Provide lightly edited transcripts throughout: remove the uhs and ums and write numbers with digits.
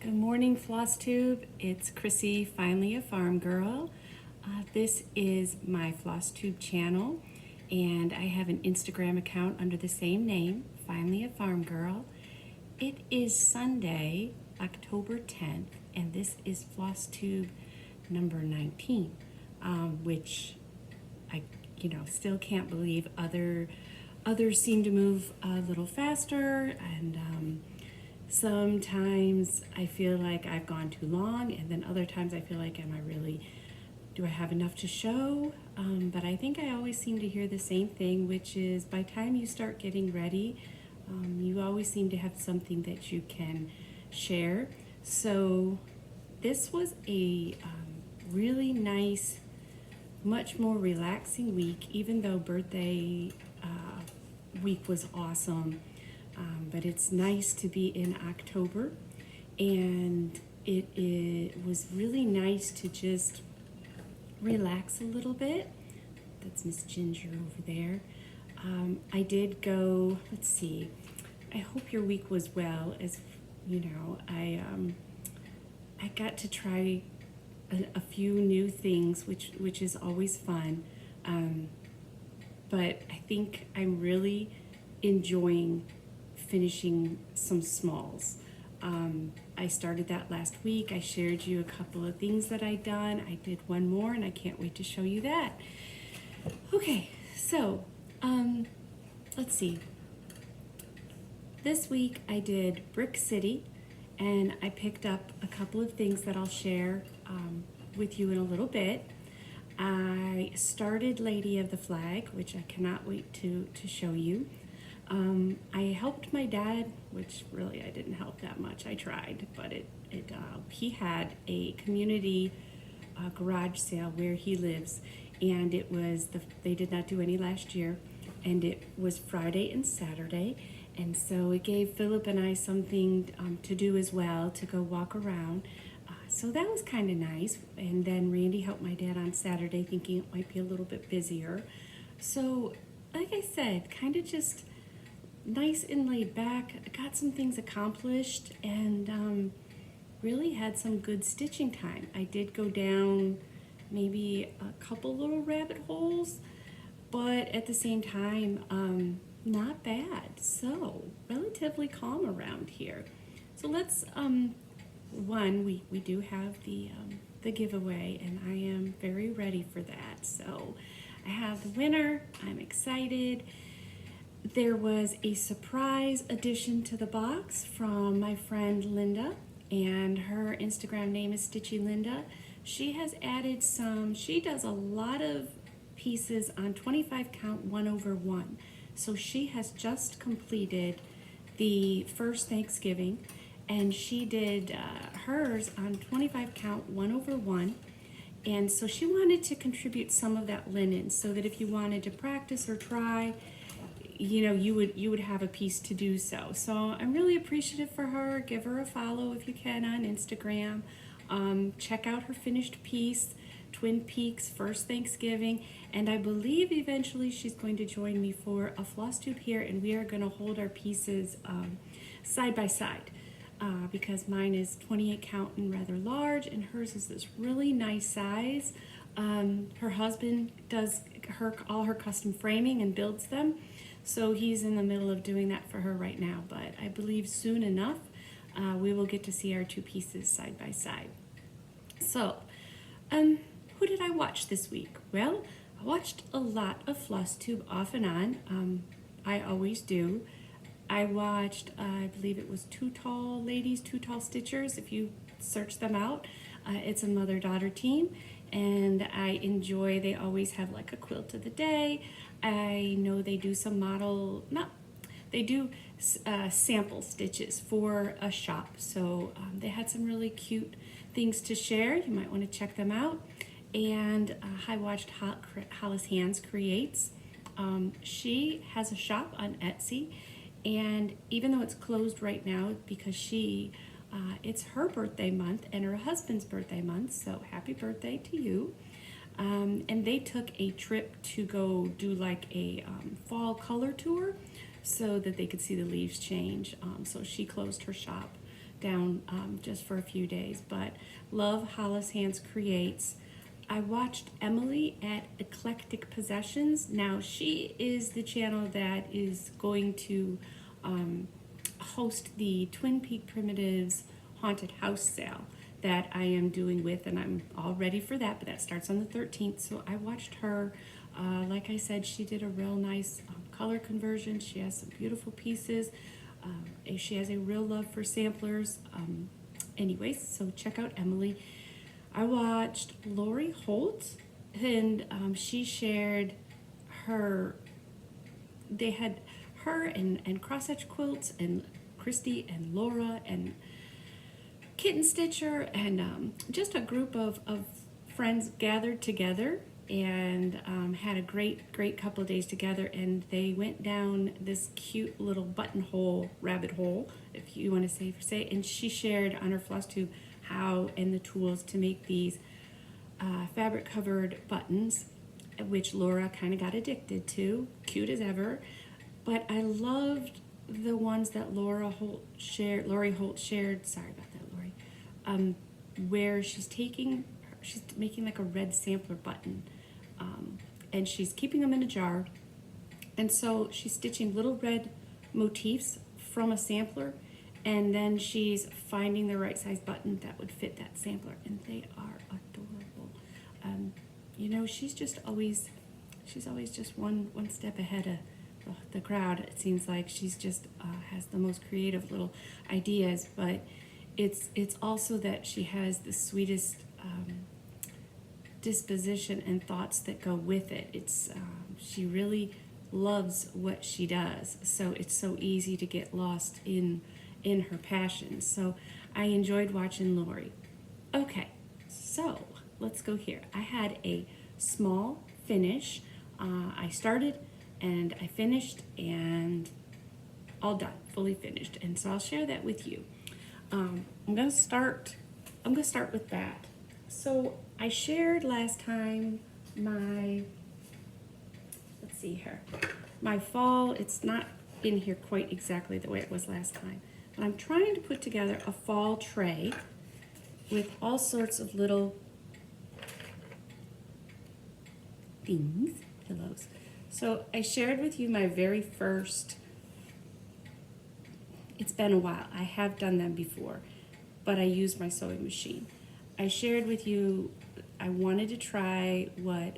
Good morning, Floss Tube. It's Chrissy, finally a farm girl. This is my Floss Tube channel, and I have an Instagram account under the same name, finally a farm girl. It is Sunday, October 10th, and this is Floss Tube number 19, which I, still can't believe others seem to move a little faster, and sometimes I feel like I've gone too long, and then other times I feel like, do I have enough to show? But I think I always seem to hear the same thing, which is by the time you start getting ready, you always seem to have something that you can share. So this was a really nice, much more relaxing week, even though birthday week was awesome. But it's nice to be in October, and it was really nice to just relax a little bit. That's Miss Ginger over there. I did go, let's see, I hope your week was well. As you know, I got to try a few new things, which is always fun. But I think I'm really enjoying finishing some smalls. I started that last week. I shared you a couple of things that I'd done. I did one more, and I can't wait to show you that. Okay, so let's see. This week I did Brick City, and I picked up a couple of things that I'll share with you in a little bit. I started Lady of the Flag, which I cannot wait to show you. I helped my dad, which really I didn't help that much. I tried, but he had a community garage sale where he lives, and they did not do any last year, and it was Friday and Saturday, and so it gave Philip and I something to do as well, to go walk around. So that was kind of nice. And then Randy helped my dad on Saturday, thinking it might be a little bit busier. So, like I said, kind of just nice and laid back. I got some things accomplished, and really had some good stitching time. I did go down maybe a couple little rabbit holes, but at the same time, not bad. So relatively calm around here. So let's we do have the giveaway, and I am very ready for that. So I have the winner. I'm excited. There was a surprise addition to the box from my friend Linda, and her Instagram name is Stitchy Linda. She has added she does a lot of pieces on 25 count 1/1. So she has just completed the first Thanksgiving, and she did hers on 25 count 1/1. And so she wanted to contribute some of that linen, so that if you wanted to practice or try, you would have a piece to do so. So I'm really appreciative for her. Give her a follow if you can on Instagram. Check out her finished piece, Twin Peaks First Thanksgiving, and I believe eventually she's going to join me for a floss tube here, and we are going to hold our pieces side by side, because mine is 28 count and rather large, and hers is this really nice size. Her husband does all her custom framing and builds them, so he's in the middle of doing that for her right now, but I believe soon enough we will get to see our two pieces side by side. So who did I watch this week? Well, I watched a lot of Floss Tube off and on. I always do. I watched, I believe it was Two Tall Ladies, Two Tall Stitchers, if you search them out. It's a mother-daughter team, and I enjoy, they always have like a quilt of the day. I know they do some sample stitches for a shop. So they had some really cute things to share. You might want to check them out. And I watched Hollis Hands Creates. She has a shop on Etsy, and even though it's closed right now because it's her birthday month and her husband's birthday month, so happy birthday to you. And they took a trip to go do like a fall color tour so that they could see the leaves change. So she closed her shop down just for a few days, but love Hollis Hands Creates. I watched Emily at Eclectic Possessions. Now she is the channel that is going to host the Twin Peak Primitives haunted house sale that I am doing with, and I'm all ready for that, but that starts on the 13th. So I watched her. Like I said, she did a real nice color conversion. She has some beautiful pieces. She has a real love for samplers. Anyways, so check out Emily. I watched Lori Holt, and she shared her, they had her and cross-hatch quilts, and Christy and Laura and Kitten Stitcher, and just a group of friends gathered together and had a great couple of days together, and they went down this cute little buttonhole, rabbit hole, if you want to say, and she shared on her Floss tube how and the tools to make these fabric covered buttons, which Laura kind of got addicted to, cute as ever. But I loved the ones that Lori Holt shared, sorry about that, Lori, where she's making like a red sampler button, and she's keeping them in a jar, and so she's stitching little red motifs from a sampler, and then she's finding the right size button that would fit that sampler, and they are adorable. You know, she's always just one step ahead of the crowd. It seems like she's just has the most creative little ideas, but it's also that she has the sweetest disposition and thoughts that go with it. It's she really loves what she does, so it's so easy to get lost in her passion. So I enjoyed watching Lori. Okay, so let's go here. I had a small finish. I started and I finished, and all done, fully finished, and so I'll share that with you. I'm gonna start with that. So I shared last time my, let's see here, my fall. It's not in here quite exactly the way it was last time, but I'm trying to put together a fall tray with all sorts of little things, pillows. So I shared with you my very first, it's been a while, I have done them before, but I used my sewing machine. I shared with you, I wanted to try what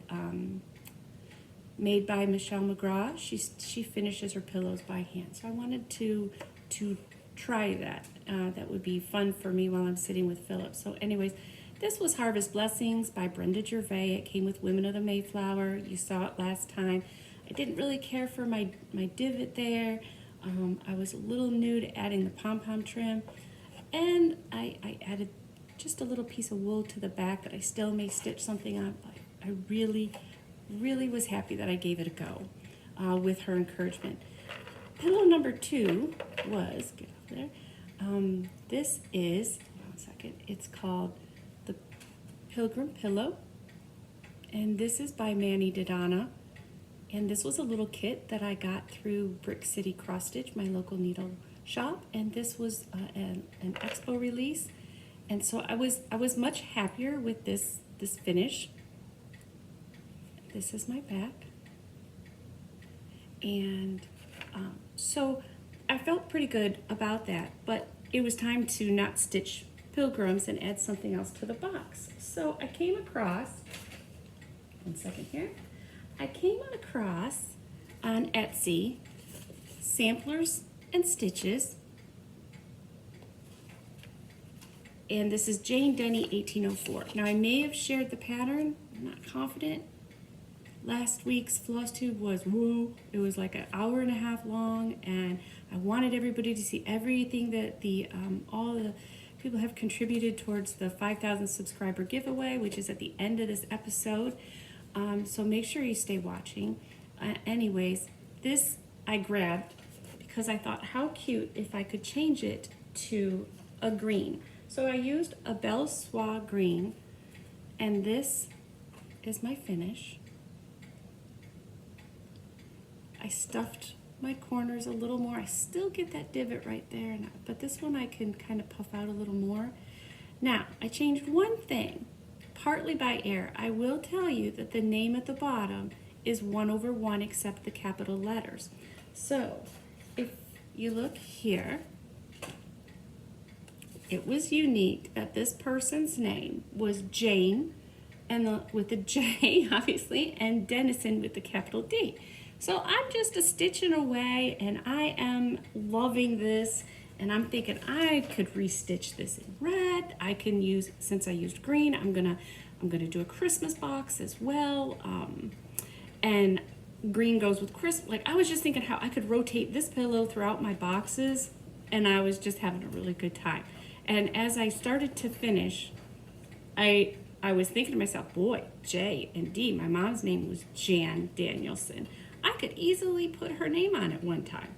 made by Michelle McGraw. She finishes her pillows by hand, so I wanted to try that. That would be fun for me while I'm sitting with Philip. So anyways, this was Harvest Blessings by Brenda Gervais. It came with Women of the Mayflower. You saw it last time. I didn't really care for my divot there. I was a little new to adding the pom-pom trim, and I added just a little piece of wool to the back that I still may stitch something on, but I really was happy that I gave it a go with her encouragement. Pillow number 2 was, get off there, this is, hold on a second, it's called the Pilgrim Pillow, and this is by Manny Didana, and this was a little kit that I got through Brick City Cross Stitch, my local needle shop, and this was an expo release. And so I was much happier with this finish. This is my back, and so I felt pretty good about that. But it was time to not stitch pilgrims and add something else to the box. So I came across, one second here. I came across on Etsy samplers and stitches. And this is Jane Denny 1804. Now I may have shared the pattern, I'm not confident. Last week's Floss Tube was woo. It was like an hour and a half long, and I wanted everybody to see everything that all the people have contributed towards the 5,000 subscriber giveaway, which is at the end of this episode. So make sure you stay watching. Anyways, this I grabbed because I thought how cute if I could change it to a green. So I used a Belle Soie green, and this is my finish. I stuffed my corners a little more. I still get that divot right there, but this one I can kind of puff out a little more. Now, I changed one thing, partly by error. I will tell you that the name at the bottom is 1/1 except the capital letters. So, if you look here, it was unique that this person's name was Jane, and with the J, obviously, and Dennison with the capital D. So I'm just a stitching away, and I am loving this, and I'm thinking I could restitch this in red. I can use, since I used green, I'm gonna do a Christmas box as well, and green goes with Christmas. Like, I was just thinking how I could rotate this pillow throughout my boxes, and I was just having a really good time. And as I started to finish, I was thinking to myself, boy, J and D, my mom's name was Jan Danielson. I could easily put her name on it one time.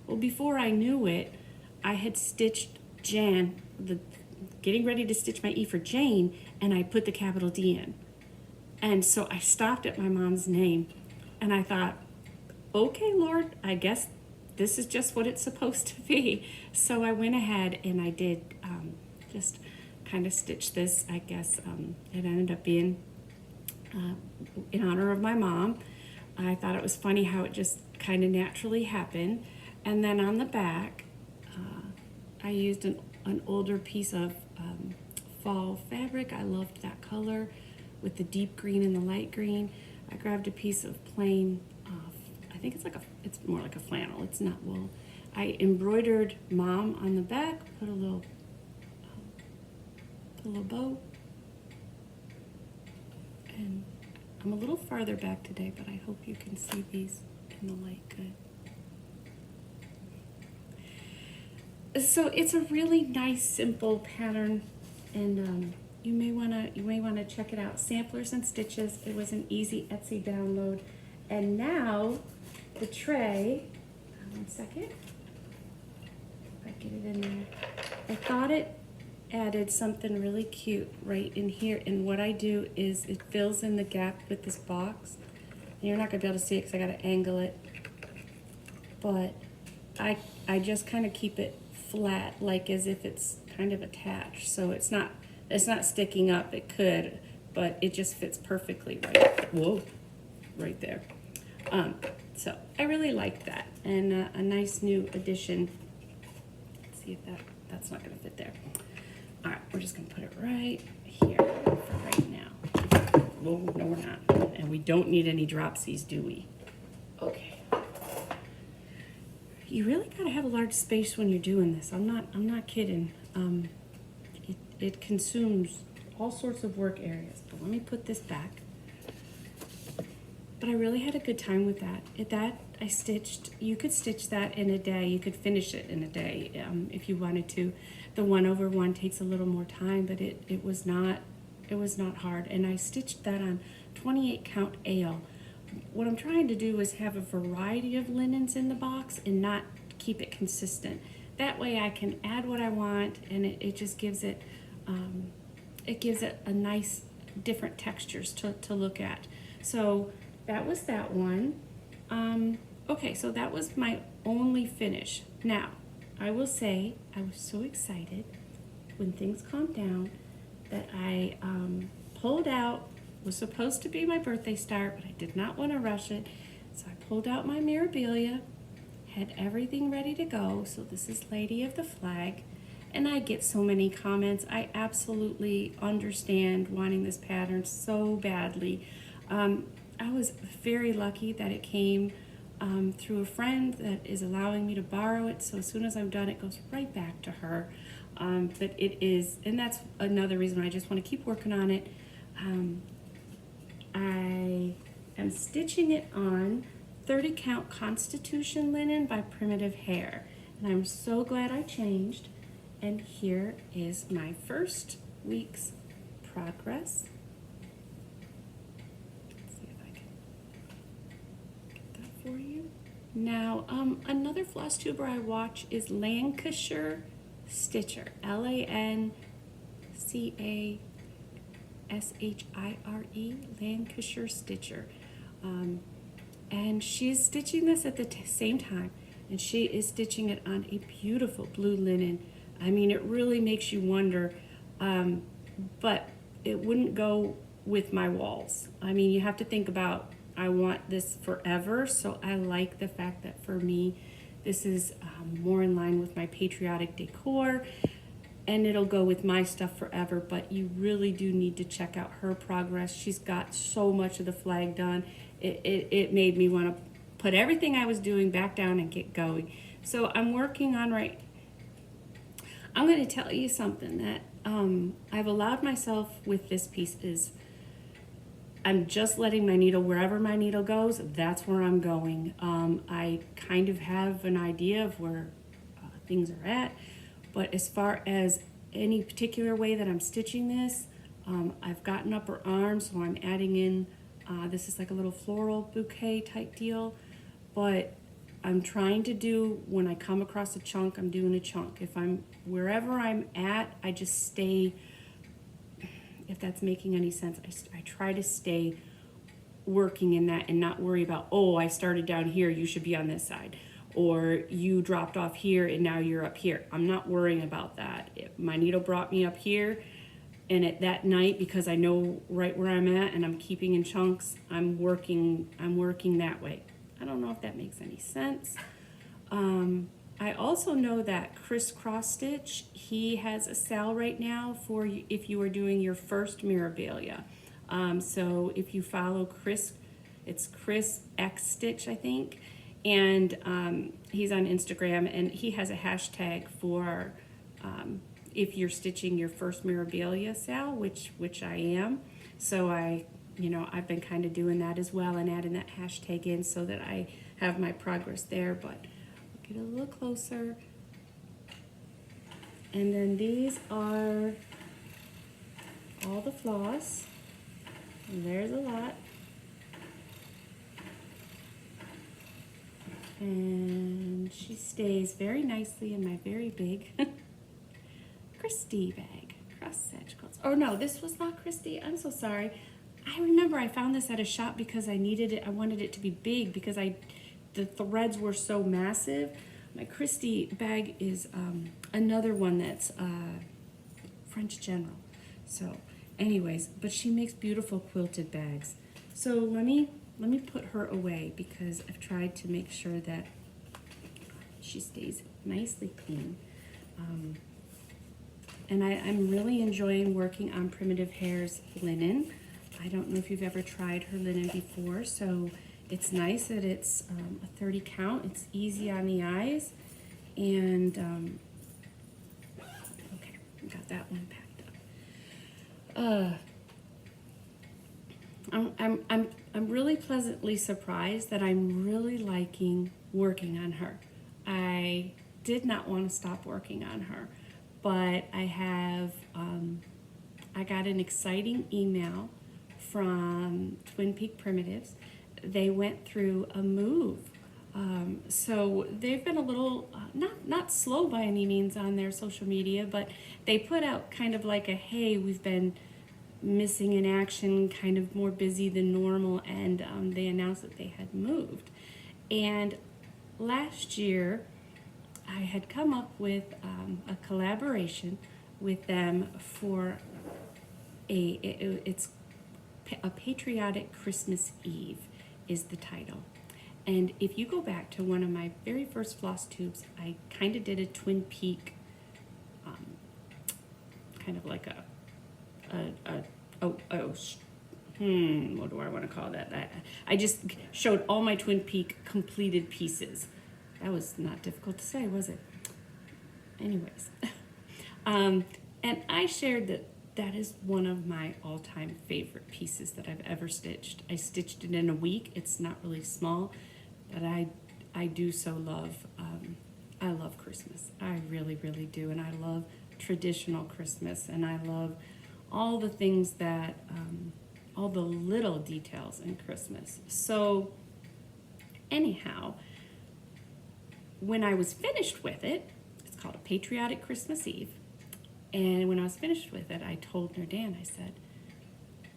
Well, before I knew it, I had stitched Jan, getting ready to stitch my E for Jane, and I put the capital D in. And so I stopped at my mom's name, and I thought, okay, Lord, I guess this is just what it's supposed to be. So I went ahead and I did just kind of stitch this. I guess it ended up being in honor of my mom. I thought it was funny how it just kind of naturally happened. And then on the back, I used an older piece of fall fabric. I loved that color with the deep green and the light green. I grabbed a piece of plain, I think it's more like a flannel, it's not wool. I embroidered Mom on the back, put a little bow, and I'm a little farther back today, but I hope you can see these in the light good. So it's a really nice, simple pattern, and you may wanna check it out. Samplers and Stitches. It was an easy Etsy download, and now the tray. One second. If I get it in there. I thought it added something really cute right in here, and what I do is it fills in the gap with this box. And you're not gonna be able to see it because I gotta angle it, but I just kind of keep it flat, like as if it's kind of attached, so it's not sticking up. It could, but it just fits perfectly right there. So I really like that, and a nice new addition. Let's see if that's not gonna fit there. All right, we're just gonna put it right here for right now. Whoa, no, we're not, and we don't need any dropsies, do we? Okay. You really gotta have a large space when you're doing this. I'm not kidding. It consumes all sorts of work areas. But let me put this back. But I really had a good time with that. I stitched. You could stitch that in a day. You could finish it in a day if you wanted to. The 1/1 takes a little more time, but it was not hard. And I stitched that on 28 count Ale. What I'm trying to do is have a variety of linens in the box and not keep it consistent. That way I can add what I want, and it just gives it a nice different textures to look at. So that was that one. Okay, so that was my only finish. Now, I will say I was so excited when things calmed down that I pulled out. Was supposed to be my birthday start, but I did not want to rush it, so I pulled out my Mirabilia, had everything ready to go. So this is Lady of the Flag, and I get so many comments. I absolutely understand wanting this pattern so badly. I was very lucky that it came through a friend that is allowing me to borrow it, so as soon as I'm done it goes right back to her. But it is, and that's another reason I just want to keep working on it. I am stitching it on 30 count Constitution linen by Primitive Hair, and I'm so glad I changed. And here is my first week's progress. Let's see if I can get that for you. Now, another floss tuber I watch is Lancashire Stitcher, LANCASHIRE, Lancashire Stitcher. and she's stitching this at the same time, and she is stitching it on a beautiful blue linen. I mean, it really makes you wonder, but it wouldn't go with my walls. I mean, you have to think about, I want this forever, so I like the fact that for me, this is more in line with my patriotic decor, and it'll go with my stuff forever. But you really do need to check out her progress. She's got so much of the flag done. It made me want to put everything I was doing back down and get going. So I'm working on I'm going to tell you something that I've allowed myself with this piece is I'm just letting my needle, wherever my needle goes, that's where I'm going. I kind of have an idea of where things are at, but as far as any particular way that I'm stitching this, I've gotten upper arms, so I'm adding in, this is like a little floral bouquet type deal, but I'm trying to do, when I come across a chunk, I'm doing a chunk. If I'm, wherever I'm at, I just stay, if that's making any sense, I try to stay working in that and not worry about, oh, I started down here, you should be on this side. Or you dropped off here and now you're up here. I'm not worrying about that. If my needle brought me up here, and at that night, because I know right where I'm at and I'm keeping in chunks, I'm working that way. I don't know if that makes any sense. I also know that Chris Cross Stitch, he has a sale right now for if you are doing your first Mirabilia. So if you follow Chris, it's Chris X Stitch, I think, and he's on Instagram, and he has a hashtag for if you're stitching your first Mirabilia sale, which I am. So I've been kind of doing that as well and adding that hashtag in so that I have my progress there. But get a little closer. And then these are all the floss. And there's a lot. And she stays very nicely in my very big Christie bag. Cross Stitch Quilts. Oh no, this was not Christie. I'm so sorry. I remember I found this at a shop because I needed it. I wanted it to be big because the threads were so massive. My Christie bag is another one that's French General. So anyways, but she makes beautiful quilted bags. So let me put her away because I've tried to make sure that she stays nicely clean. And I'm really enjoying working on Primitive Hair's linen. I don't know if you've ever tried her linen before, so it's nice that it's a 30 count. It's easy on the eyes, and okay, got that one packed up. I'm really pleasantly surprised that I'm really liking working on her. I did not want to stop working on her, but I have I got an exciting email from Twin Peak Primitives. They went through a move. So they've been a little, not slow by any means on their social media, but they put out kind of like a, hey, we've been missing in action, kind of more busy than normal, and they announced that they had moved. And last year, I had come up with a collaboration with them for it's a Patriotic Christmas Eve is the title. And if you go back to one of my very first floss tubes, I kind of did a Twin Peak, kind of like what do I want to call that? I just showed all my Twin Peak completed pieces. That was not difficult to say, was it? Anyways, and I shared that is one of my all-time favorite pieces that I've ever stitched. I stitched it in a week. It's not really small, but I do so love, I love Christmas. I really, really do. And I love traditional Christmas, and I love all the things that, all the little details in Christmas. So anyhow, when I was finished with it, it's called A Patriotic Christmas Eve. And when I was finished with it, I told Nerdan, I said,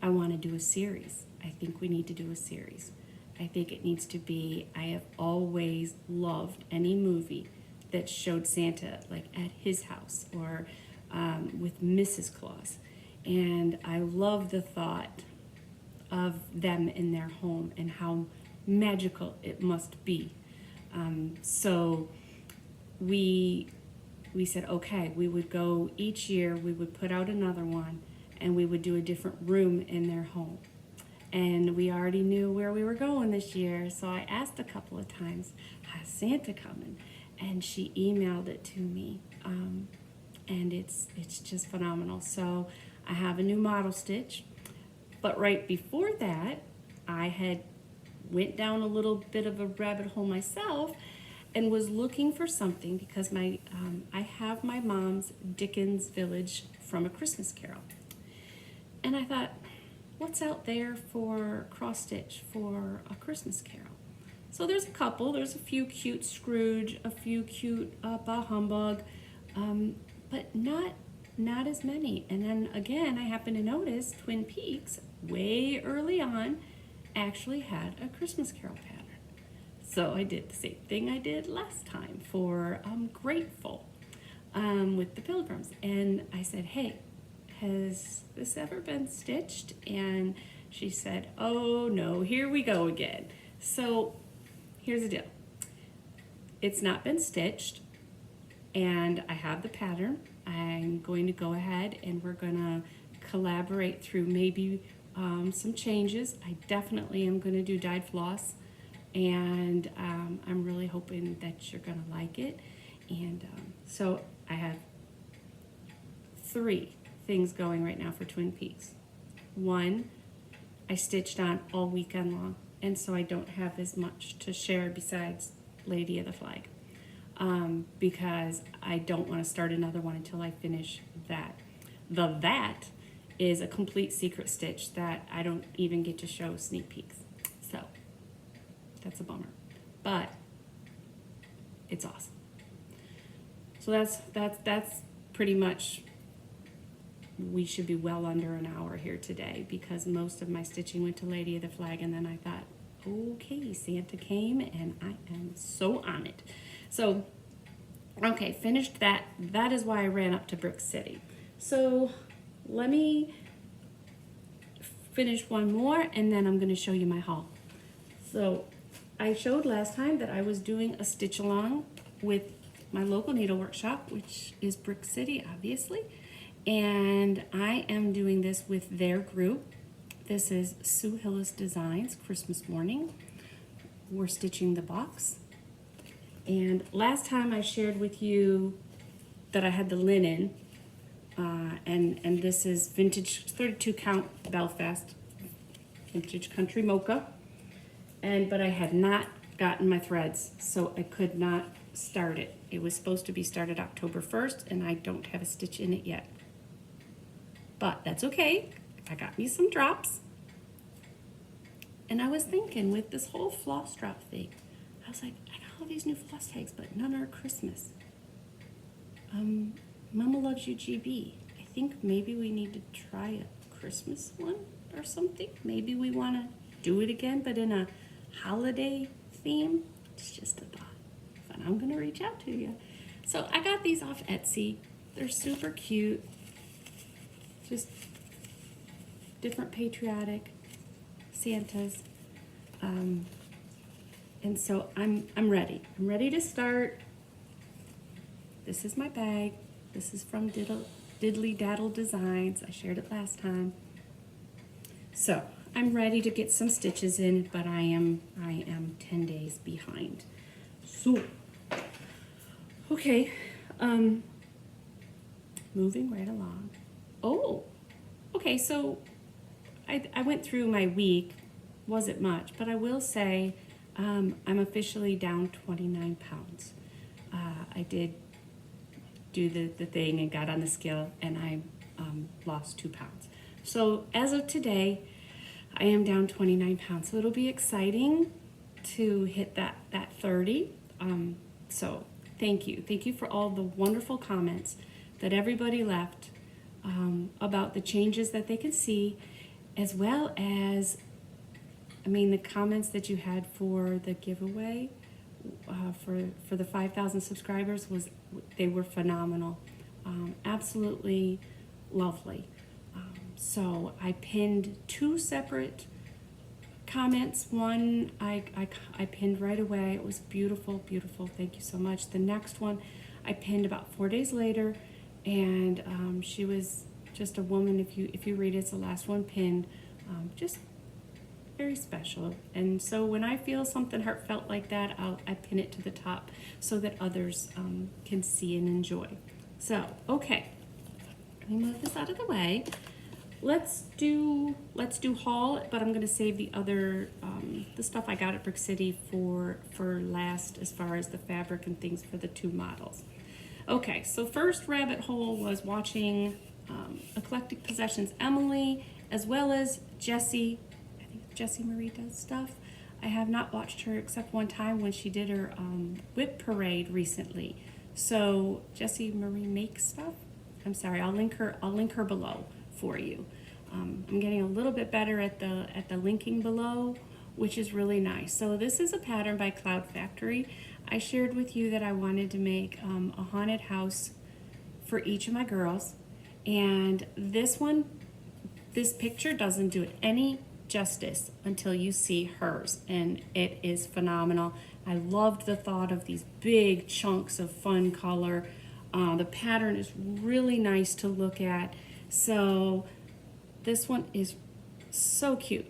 I want to do a series. I think we need to do a series. I think it needs to be. I have always loved any movie that showed Santa like at his house or with Mrs. Claus. And I love the thought of them in their home and how magical it must be. So we said, okay, we would go each year, we would put out another one, and we would do a different room in their home. And we already knew where we were going this year, so I asked a couple of times, how's Santa coming? And she emailed it to me, and it's just phenomenal. So I have a new model stitch, but right before that, I had went down a little bit of a rabbit hole myself and was looking for something because I have my mom's Dickens Village from A Christmas Carol. And I thought, what's out there for cross stitch for A Christmas Carol? So there's a couple. There's a few cute Scrooge, a few cute Bah Humbug, but not as many. And then again, I happened to notice Twin Peaks way early on actually had a Christmas Carol pattern. So I did the same thing I did last time for Grateful with the Pilgrims. And I said, hey, has this ever been stitched? And she said, oh no, here we go again. So here's the deal. It's not been stitched, and I have the pattern. I'm going to go ahead and we're gonna collaborate through maybe some changes. I definitely am gonna do dyed floss, and I'm really hoping that you're gonna like it. And so I have 3 things going right now for Twin Peaks. 1, I stitched on all weekend long, and so I don't have as much to share besides Lady of the Flag, because I don't want to start another one until I finish that. That is a complete secret stitch that I don't even get to show sneak peeks, so that's a bummer, but it's awesome. So that's pretty much. We should be well under an hour here today because most of my stitching went to Lady of the Flag, and then I thought, okay, Santa came and I am so on it. So, okay, finished that. That is why I ran up to Brick City. So let me finish one more and then I'm going to show you my haul. So I showed last time that I was doing a stitch along with my local needle workshop, which is Brick City, obviously. And I am doing this with their group. This is Sue Hillis Designs, Christmas Morning. We're stitching the box. And last time I shared with you that I had the linen, and this is vintage 32 count Belfast vintage country mocha. But I had not gotten my threads, so I could not start it. It was supposed to be started October 1st, and I don't have a stitch in it yet. But that's okay. I got me some drops. And I was thinking with this whole floss drop thing, I was like, I got all these new floss tags, but none are Christmas. Mama Loves You GB. I think maybe we need to try a Christmas one or something. Maybe we want to do it again, but in a holiday theme. It's just a thought. But I'm going to reach out to you. So I got these off Etsy. They're super cute. Just different patriotic Santas, and so I'm ready. I'm ready to start. This is my bag. This is from Diddly Daddle Designs. I shared it last time. So I'm ready to get some stitches in, but I am 10 days behind. So okay, moving right along. Oh, okay, so I went through my week, wasn't much, but I will say I'm officially down 29 pounds. I did do the thing and got on the scale, and I lost 2 pounds. So as of today, I am down 29 pounds. So it'll be exciting to hit that 30. So thank you. Thank you for all the wonderful comments that everybody left about the changes that they could see, as well as I mean, the comments that you had for the giveaway for the 5,000 subscribers they were phenomenal. Absolutely lovely. So I pinned 2 separate comments. One I pinned right away. It was beautiful, beautiful. Thank you so much. The next one I pinned about 4 days later, and she was just a woman. If you read it, it's the last one pinned. Just very special. And so when I feel something heartfelt like that, I pin it to the top so that others can see and enjoy. So okay, let me move this out of the way. Let's do haul, but I'm going to save the other the stuff I got at Brick City for last, as far as the fabric and things for the 2 models. Okay, so first rabbit hole was watching Eclectic Possessions Emily, as well as Jessie. I think Jessie Marie does stuff. I have not watched her except one time when she did her whip parade recently. So Jessie Marie makes stuff. I'm sorry, I'll link her below for you. I'm getting a little bit better at the linking below, which is really nice. So this is a pattern by Cloud Factory. I shared with you that I wanted to make a haunted house for each of my girls, and this picture doesn't do it any justice until you see hers, and it is phenomenal. I loved the thought of these big chunks of fun color. The pattern is really nice to look at. So this one is so cute.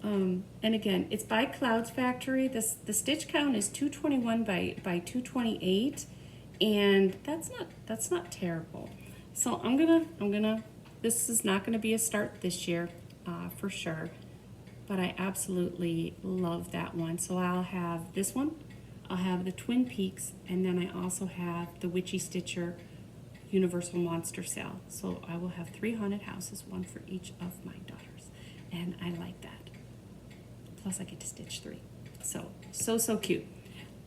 And again, it's by Cloud Factory. The stitch count is 221 by 228, and that's not terrible. So I'm gonna this is not gonna be a start this year for sure, but I absolutely love that one. So I'll have this one, I'll have the Twin Peaks, and then I also have the Witchy Stitcher Universal Monster Cell. So I will have 3 haunted houses, 1 for each of my daughters, and I like that. Plus I get to stitch 3. So cute.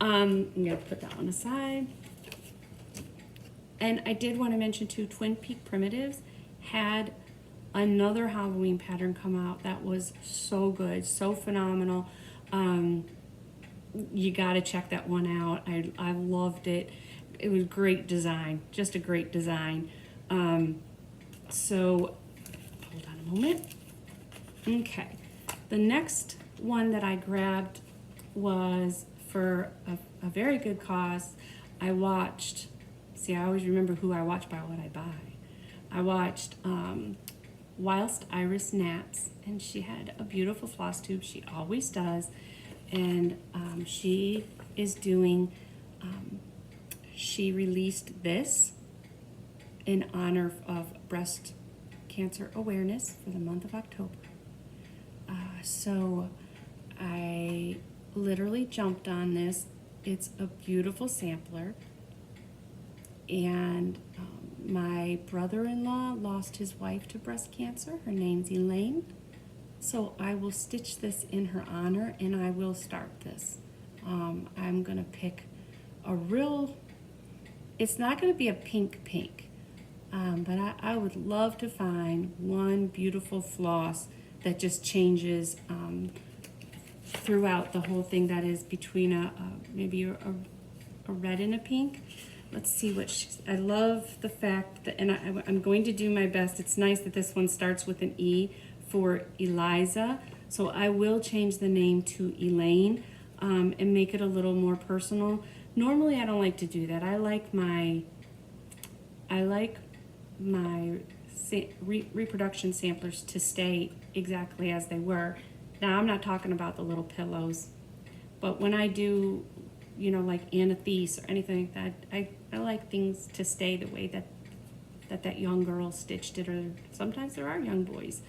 I'm gonna put that one aside. And I did want to mention too, Twin Peak Primitives had another Halloween pattern come out that was so good, so phenomenal. You got to check that one out. I loved it. It was great design, just a great design. So hold on a moment. Okay, the next one that I grabbed was for a very good cause. I watched, see, I always remember who I watch by what I buy. I watched Whilst Iris Naps, and she had a beautiful floss tube. She always does. And she is doing, she released this in honor of breast cancer awareness for the month of October. So I literally jumped on this. It's a beautiful sampler. And my brother-in-law lost his wife to breast cancer. Her name's Elaine. So I will stitch this in her honor, and I will start this. I'm going to pick a real, it's not going to be a pink, but I would love to find one beautiful floss that just changes throughout the whole thing, that is between maybe a red and a pink. Let's see what I love the fact that, and I'm going to do my best. It's nice that this one starts with an E for Eliza, so I will change the name to Elaine and make it a little more personal. Normally I don't like to do that. I like my reproduction samplers to stay exactly as they were. Now I'm not talking about the little pillows, but when I do, you know, like Anathes or anything like that, I like things to stay the way that young girl stitched it, or sometimes there are young boys.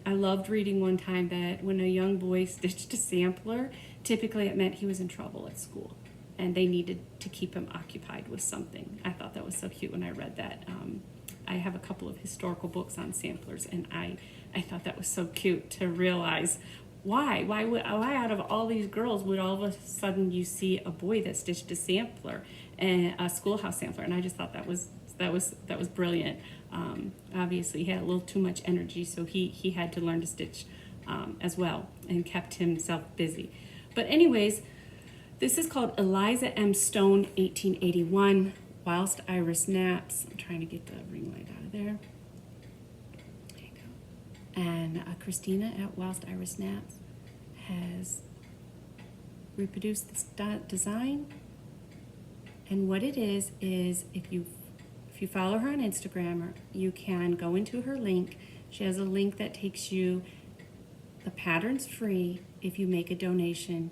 I loved reading one time that when a young boy stitched a sampler, typically it meant he was in trouble at school and they needed to keep him occupied with something. I thought that was so cute when I read that. I have a couple of historical books on samplers, and I thought that was so cute to realize why out of all these girls would all of a sudden you see a boy that stitched a sampler, and a schoolhouse sampler, and I just thought that was brilliant. Obviously he had a little too much energy, so he had to learn to stitch as well, and kept himself busy. But anyways, this is called Eliza M. Stone, 1881, Whilst Iris Naps. I'm trying to get the ring light out of there. There you go. And Christina at Whilst Iris Naps has reproduced this design. And what it is if you follow her on Instagram, you can go into her link. She has a link that takes you, the pattern's free if you make a donation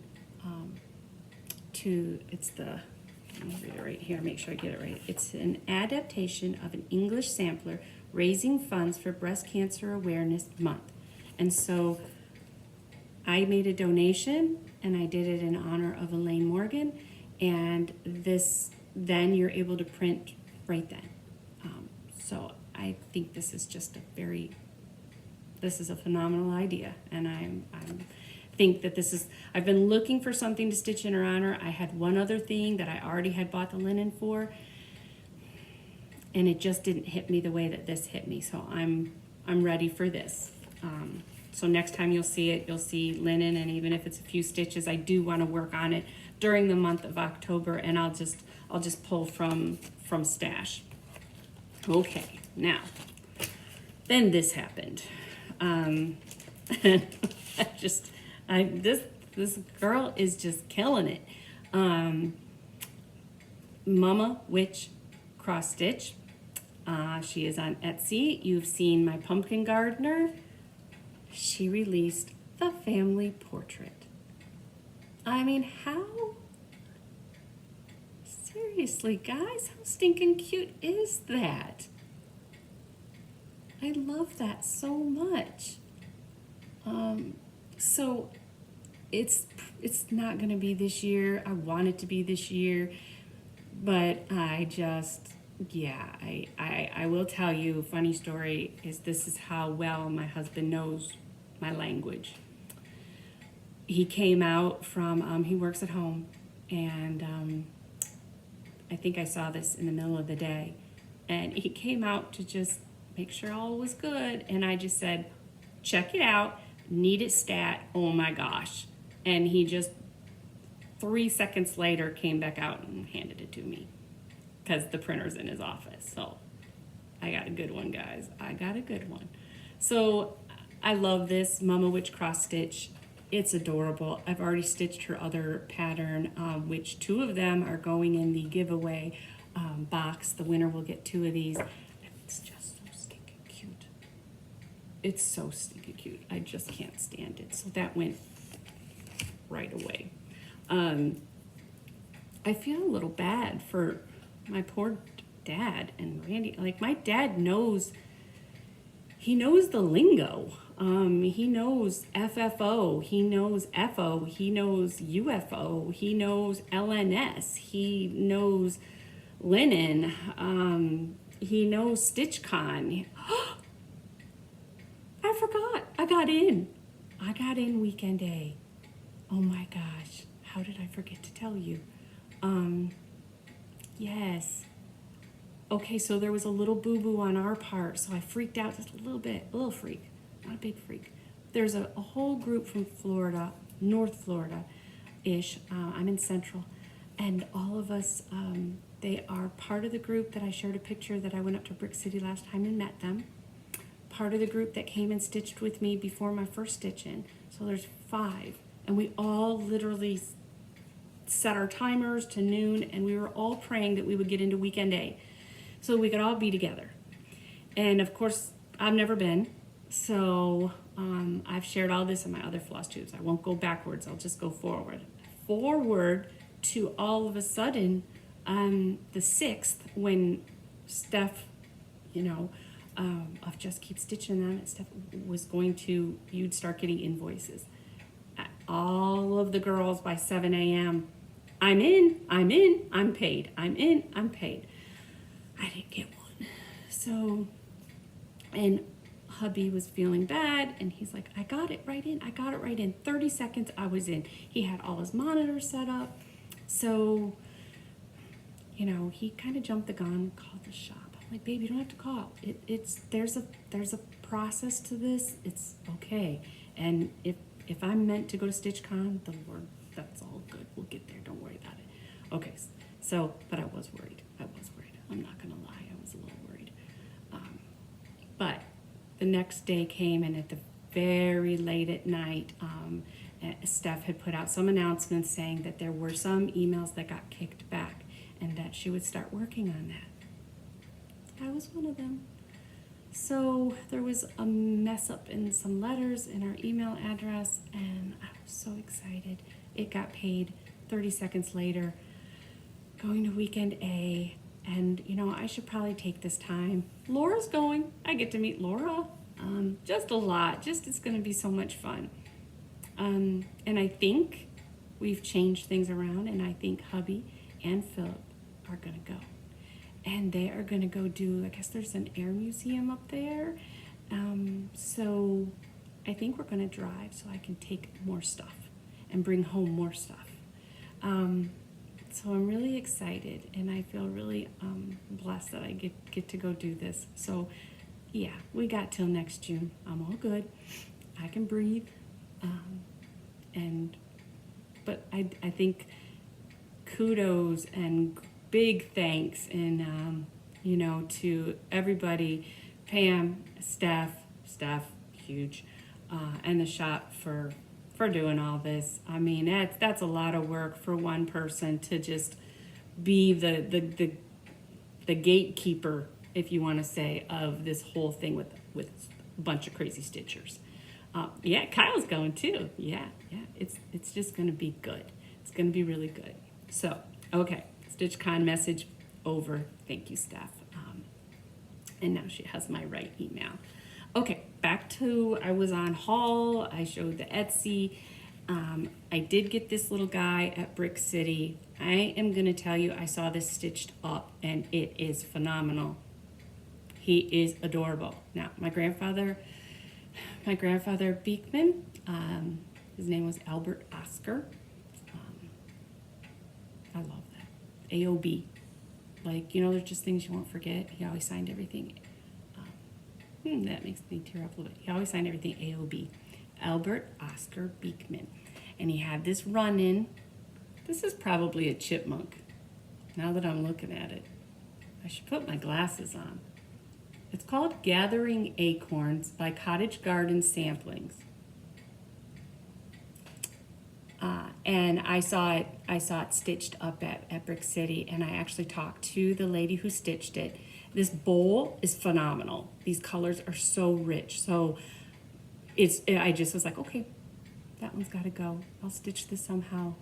let me read it right here, make sure I get it right. It's an adaptation of an English sampler raising funds for Breast Cancer Awareness Month. And so I made a donation, and I did it in honor of Elaine Morgan, and then you're able to print right then. So I think this is just this is a phenomenal idea, and I think that I've been looking for something to stitch in her honor. I had one other thing that I already had bought the linen for, and it just didn't hit me the way that this hit me. So I'm ready for this. So next time you'll see it, you'll see linen, and even if it's a few stitches, I do want to work on it during the month of October, and I'll just pull from stash. Okay, now then this happened. This girl is just killing it. Mama Witch Cross Stitch. She is on Etsy. You've seen my pumpkin gardener. She released the family portrait. I mean, how? Seriously, guys, how stinking cute is that? I love that so much. So it's not going to be this year. I want it to be this year, but I will tell you a funny story. This is how well my husband knows my language. He came out from, he works at home, and I think I saw this in the middle of the day, and he came out to just make sure all was good, and I just said, check it out, need it stat, oh my gosh. And he just 3 seconds later came back out and handed it to me because the printer's in his office. So I got a good one, guys. I got a good one. So I love this Mama Witch Cross Stitch. It's adorable. I've already stitched her other pattern, which 2 of them are going in the giveaway box. The winner will get 2 of these. It's just so stinking cute. It's so stinking cute. I just can't stand it. So that went right away. I feel a little bad for my poor dad and Randy. Like, my dad knows, he knows the lingo. He knows FFO, he knows FO, he knows UFO, he knows LNS, he knows linen, he knows StitchCon. I forgot, I got in weekend day. Oh my gosh, how did I forget to tell you? Yes. Okay, so there was a little boo-boo on our part, so I freaked out just a little bit, a little freak. Not a big freak. There's a whole group from Florida, North Florida-ish. I'm in Central. And all of us, they are part of the group that I shared a picture that I went up to Brick City last time and met them. Part of the group that came and stitched with me before my first stitch-in. So there's 5. And we all literally set our timers to noon, and we were all praying that we would get into weekend day so we could all be together. And of course, I've never been. So I've shared all this in my other floss tubes. I won't go backwards. I'll just go forward. Forward to all of a sudden, the 6th, when Steph, of Just Keep Stitching Them, Steph was going to, you'd start getting invoices. All of the girls by 7 a.m. I'm in, I'm paid. I'm in, I'm paid. I didn't get one. So, and hubby was feeling bad, and he's like, I got it right in 30 seconds. I was in. He had all his monitors set up, so he kind of jumped the gun, called the shop. I'm like, babe, you don't have to call. There's a process to this. It's okay. And if I'm meant to go to StitchCon, the Lord, that's all good. We'll get there. Don't worry about it. Okay, so, but I was worried. I'm not going to lie. I was a little worried. But the next day came, and at the very late at night, Steph had put out some announcements saying that there were some emails that got kicked back and that she would start working on that. I was one of them. So there was a mess up in some letters in our email address, and I was so excited. It got paid 30 seconds later, going to weekend A, and I should probably take this time. Laura's going. I get to meet Laura. Just a lot. It's going to be so much fun. And I think we've changed things around, and I think hubby and Philip are going to go. And they are going to go do, I guess there's an air museum up there. So I think we're going to drive so I can take more stuff and bring home more stuff. So I'm really excited, and I feel really blessed that I get to go do this. So yeah, we got till next June. I'm all good. I can breathe. But I think kudos and big thanks and to everybody, Pam, Steph, huge, and the shop for doing all this. I mean, that's a lot of work for one person to just be the gatekeeper, if you want to say, of this whole thing with a bunch of crazy stitchers. Yeah, Kyle's going too. Yeah, it's just going to be good. It's going to be really good. So, okay, StitchCon message over. Thank you, Steph. And now she has my right email. Okay, back to, I was on haul. I showed the Etsy. I did get this little guy at Brick City. I am going to tell you, I saw this stitched up, and it is phenomenal. He is adorable. Now, my grandfather Beekman, his name was Albert Oscar. I love that. AOB. Like, there's just things you won't forget. He always signed everything. That makes me tear up a little bit. He always signed everything AOB. Albert Oscar Beekman. And he had this run-in. This is probably a chipmunk. Now that I'm looking at it. I should put my glasses on. It's called Gathering Acorns by Cottage Garden Samplings. And I saw it stitched up at Brick City, and I actually talked to the lady who stitched it. This bowl is phenomenal. These colors are so rich. So I just was like, okay, that one's got to go. I'll stitch this somehow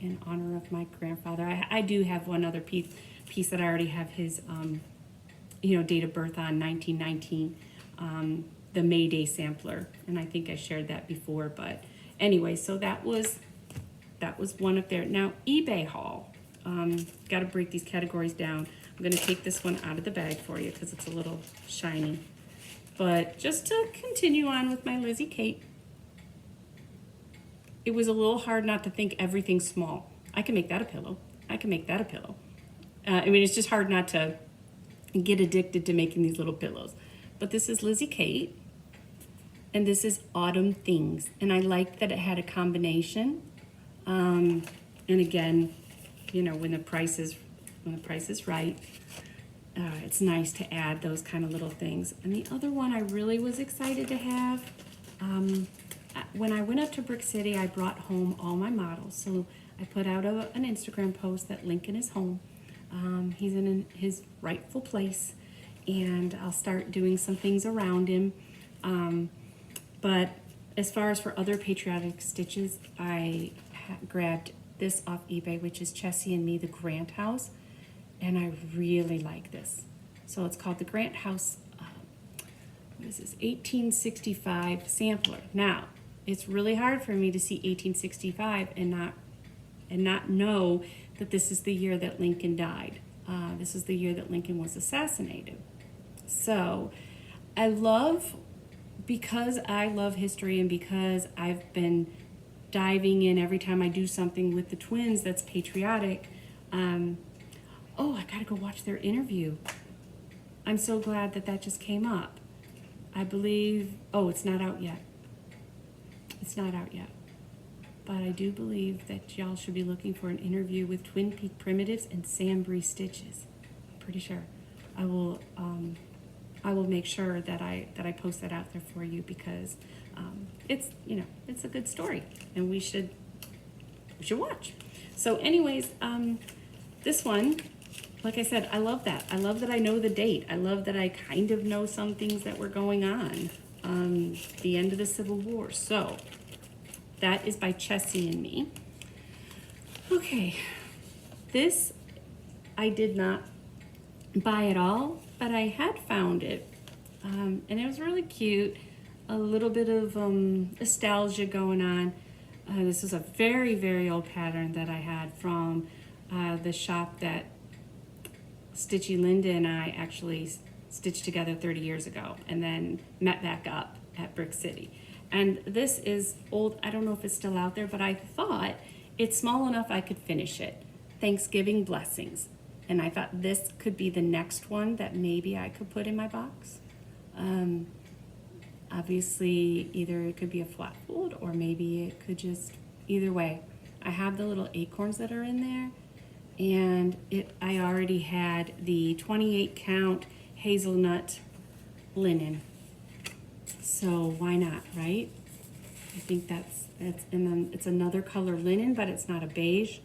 in honor of my grandfather. I do have one other piece that I already have his date of birth on, 1919, the May Day sampler, and I think I shared that before. But anyway, so that was one up there. Now, eBay haul. Got to break these categories down. I'm going to take this one out of the bag for you because it's a little shiny. But just to continue on with my Lizzie Kate, it was a little hard not to think everything small. I can make that a pillow. I can make that a pillow. It's just hard not to get addicted to making these little pillows. But this is Lizzie Kate, and this is Autumn Things. And I liked that it had a combination. And again, when the price is right, it's nice to add those kind of little things. And the other one I really was excited to have, when I went up to Brick City, I brought home all my models. So I put out an Instagram post that Lincoln is home. He's in his rightful place, and I'll start doing some things around him. But as far as for other patriotic stitches, I grabbed this off eBay, which is Chessie and Me, the Grant House, and I really like this. So it's called the Grant House, what is this, 1865 sampler. Now, it's really hard for me to see 1865 and not know that this is the year that Lincoln died. This is the year that Lincoln was assassinated. So because I love history and because I've been diving in every time I do something with the twins that's patriotic, I gotta go watch their interview. I'm so glad that just came up. I believe, it's not out yet. It's not out yet. But I do believe that y'all should be looking for an interview with Twin Peak Primitives and Sam Bree Stitches. I'm pretty sure. I will make sure that I post that out there for you, because it's, you know, it's a good story and we should watch. So anyways, this one, like I said, I love that. I love that I know the date. I love that I kind of know some things that were going on, the end of the Civil War. So that is by Chessie and me. Okay, this I did not buy at all, but I had found it, and it was really cute. A little bit of nostalgia going on. This is a very, very old pattern that I had from the shop that Stitchy Linda and I actually stitched together 30 years ago, and then met back up at Brick City. And this is old. I don't know if it's still out there, but I thought it's small enough I could finish it. Thanksgiving Blessings. And I thought this could be the next one that maybe I could put in my box. Obviously, either it could be a flat fold or maybe it could just, either way. I have the little acorns that are in there, and I already had the 28 count hazelnut linen. So why not, right? I think that's, and then it's another color linen, but it's not a beige.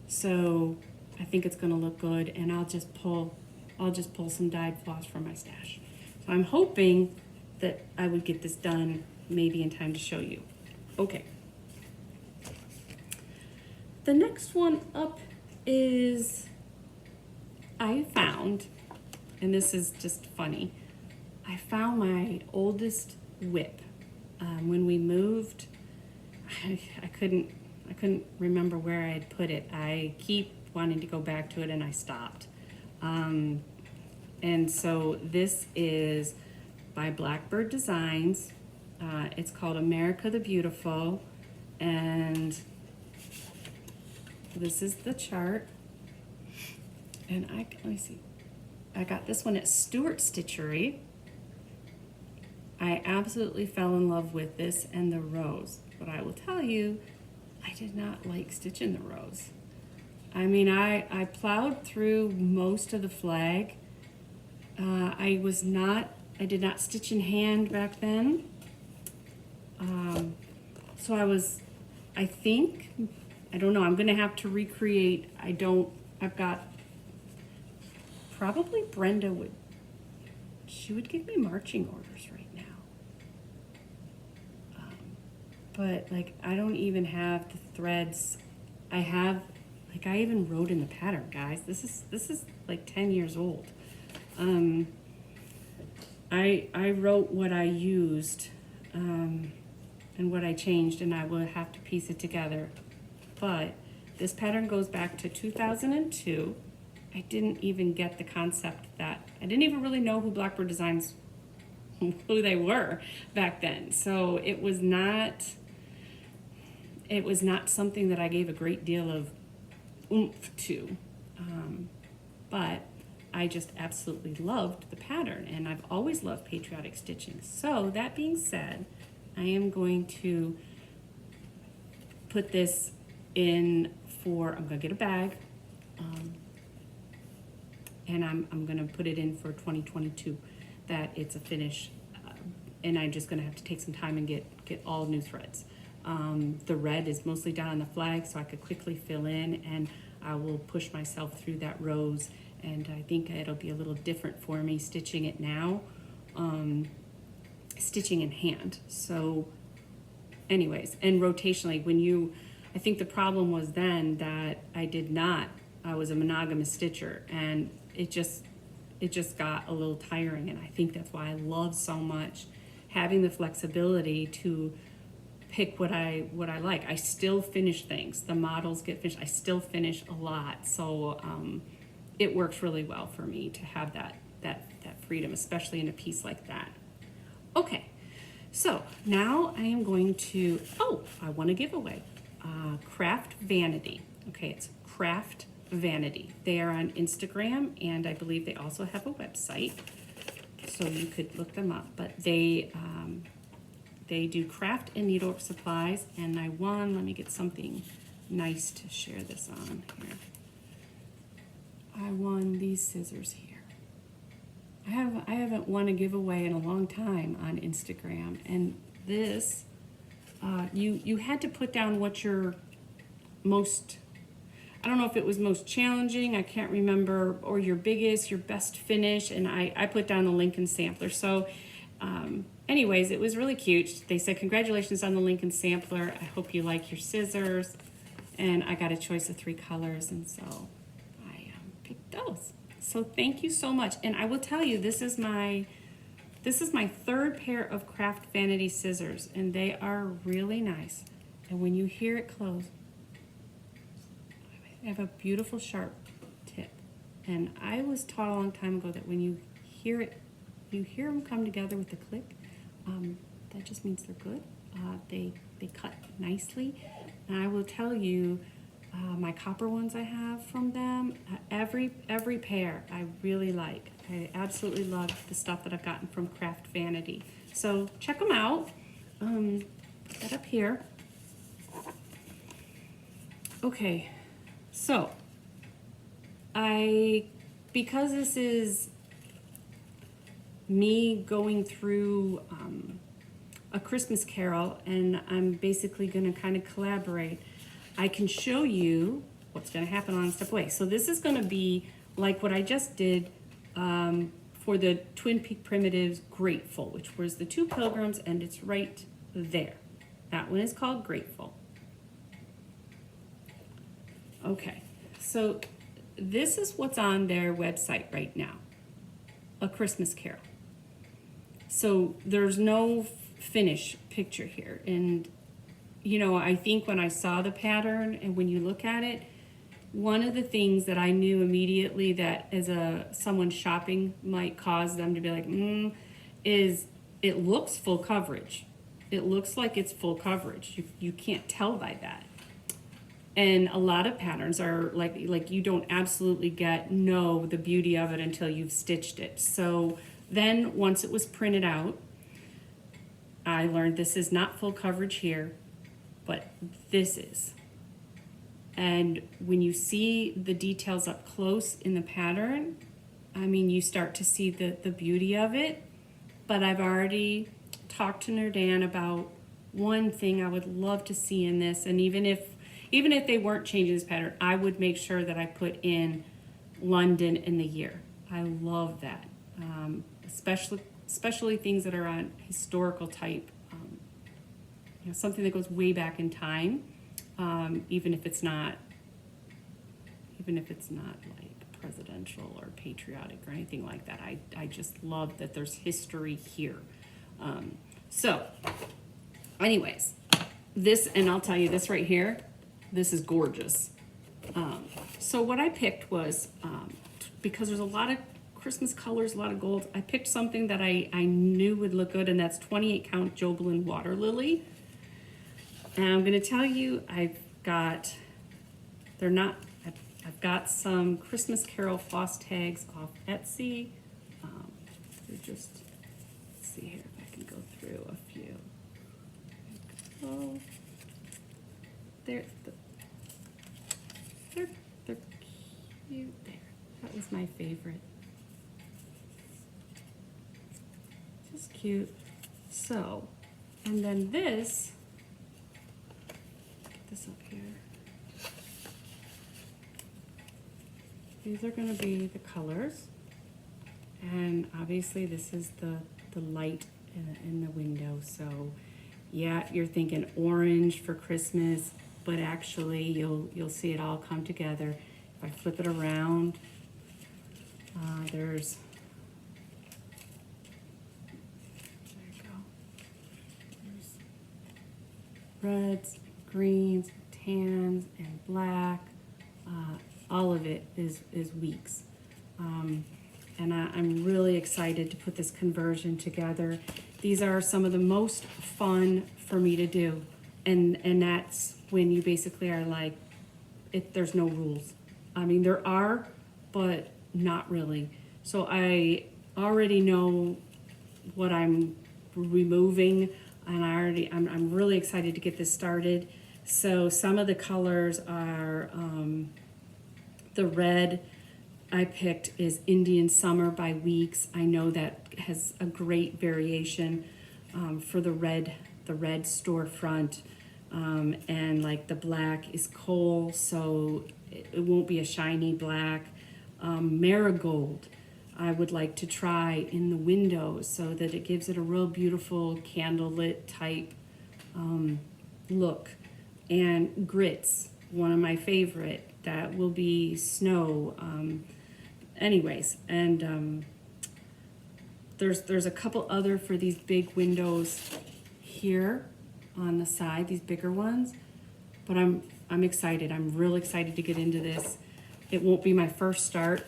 So I think it's gonna look good, and I'll just pull some dyed floss from my stash. So I'm hoping that I would get this done maybe in time to show you. Okay. The next one up is, I found, and this is just funny, I found my oldest whip. When we moved, I couldn't remember where I had put it. I keep wanting to go back to it, and I stopped. And so this is by Blackbird Designs. It's called America the Beautiful, and this is the chart. And let me see. I got this one at Stewart Stitchery. I absolutely fell in love with this and the rose, but I will tell you, I did not like stitching the rose. I mean, I plowed through most of the flag. I did not stitch in hand back then. So I don't know, I'm gonna have to recreate. I've got, probably Brenda she would give me marching orders right now. But like, I don't even have the threads. I even wrote in the pattern, guys. This is like 10 years old. I wrote what I used, and what I changed, and I will have to piece it together. But this pattern goes back to 2002. I didn't even get the concept that, I didn't even really know who Blackbird Designs, who they were back then. So it was not something that I gave a great deal of oomph to. But I just absolutely loved the pattern, and I've always loved patriotic stitching. So that being said, I am going to put this in I'm gonna get a bag, and I'm gonna put it in for 2022, that it's a finish, and I'm just gonna have to take some time and get all new threads. The red is mostly down on the flag, so I could quickly fill in, and I will push myself through that rose, and I think it'll be a little different for me stitching it now, stitching in hand. So anyways, and rotationally, I think the problem was then that I was a monogamous stitcher, and it just got a little tiring, and I think that's why I love so much having the flexibility to pick what I like. I still finish things. The models get finished. I still finish a lot. So it works really well for me to have that freedom, especially in a piece like that. Okay, so now I am going to, I want to give away Craft Vanity. Okay, it's Craft Vanity. They are on Instagram, and I believe they also have a website, so you could look them up. But they They do craft and needlework supplies, and I won. Let me get something nice to share this on here. I won these scissors here. I haven't won a giveaway in a long time on Instagram, and this you had to put down what your most, I don't know if it was most challenging, I can't remember, or your biggest, your best finish, and I put down the Lincoln sampler. So anyways, it was really cute. They said, congratulations on the Lincoln sampler. I hope you like your scissors. And I got a choice of 3 colors, and so I picked those. So thank you so much. And I will tell you, this is my 3rd pair of Craft Vanity scissors, and they are really nice. And when you hear it close, they have a beautiful sharp tip. And I was taught a long time ago that when you hear it, you hear them come together with the click, that just means they're good. They cut nicely. And I will tell you, my copper ones I have from them, every pair I really like. I absolutely love the stuff that I've gotten from Craft Vanity. So check them out. Put that up here. Okay, so because this is me going through A Christmas Carol, and I'm basically going to kind of collaborate, I can show you what's going to happen on step away. So this is going to be like what I just did for the Twin Peak Primitives Grateful, which was the 2 pilgrims, and it's right there. That one is called Grateful. Okay, so this is what's on their website right now, A Christmas Carol. So there's no finish picture here, and you know, I think when I saw the pattern and when you look at it, one of the things that I knew immediately that as someone shopping might cause them to be like, is it looks full coverage. It looks like it's full coverage. You can't tell by that. And a lot of patterns are like you don't absolutely know the beauty of it until you've stitched it. So then once it was printed out, I learned this is not full coverage here, but this is. And when you see the details up close in the pattern, I mean, you start to see the beauty of it. But I've already talked to Nerdan about one thing I would love to see in this, and even if they weren't changing this pattern, I would make sure that I put in London in the year. I love that, especially things that are on historical type, something that goes way back in time, even if it's not like presidential or patriotic or anything like that. I just love that there's history here. So, anyways, this, and I'll tell you this right here. This is gorgeous. So what I picked was, because there's a lot of Christmas colors, a lot of gold, I picked something that I knew would look good, and that's 28 count Jobelan Water Lily. And I'm gonna tell you, I've got some Christmas Carol floss tags off Etsy. Let's see here if I can go through a few. They're cute there. That was my favorite. Just cute. So, and then this up here. These are going to be the colors. And obviously this is the light in the window. So yeah, you're thinking orange for Christmas, but actually you'll see it all come together. If I flip it around, there you go. There's reds, greens, tans, and black. All of it is weeks. And I'm really excited to put this conversion together. These are some of the most fun for me to do. And that's when you basically are like, there's no rules. I mean, there are, but not really. So I already know what I'm removing. and I'm really excited to get this started. So some of the colors are, the red I picked is Indian Summer by Weeks. I know that has a great variation for the red storefront. And like the black is coal, so it won't be a shiny black. Marigold, I would like to try in the windows so that it gives it a real beautiful candlelit type look. And grits, one of my favorite, that will be snow. Anyways, and there's a couple other for these big windows here on the side, these bigger ones, but I'm excited. I'm real excited to get into this. It won't be my first start,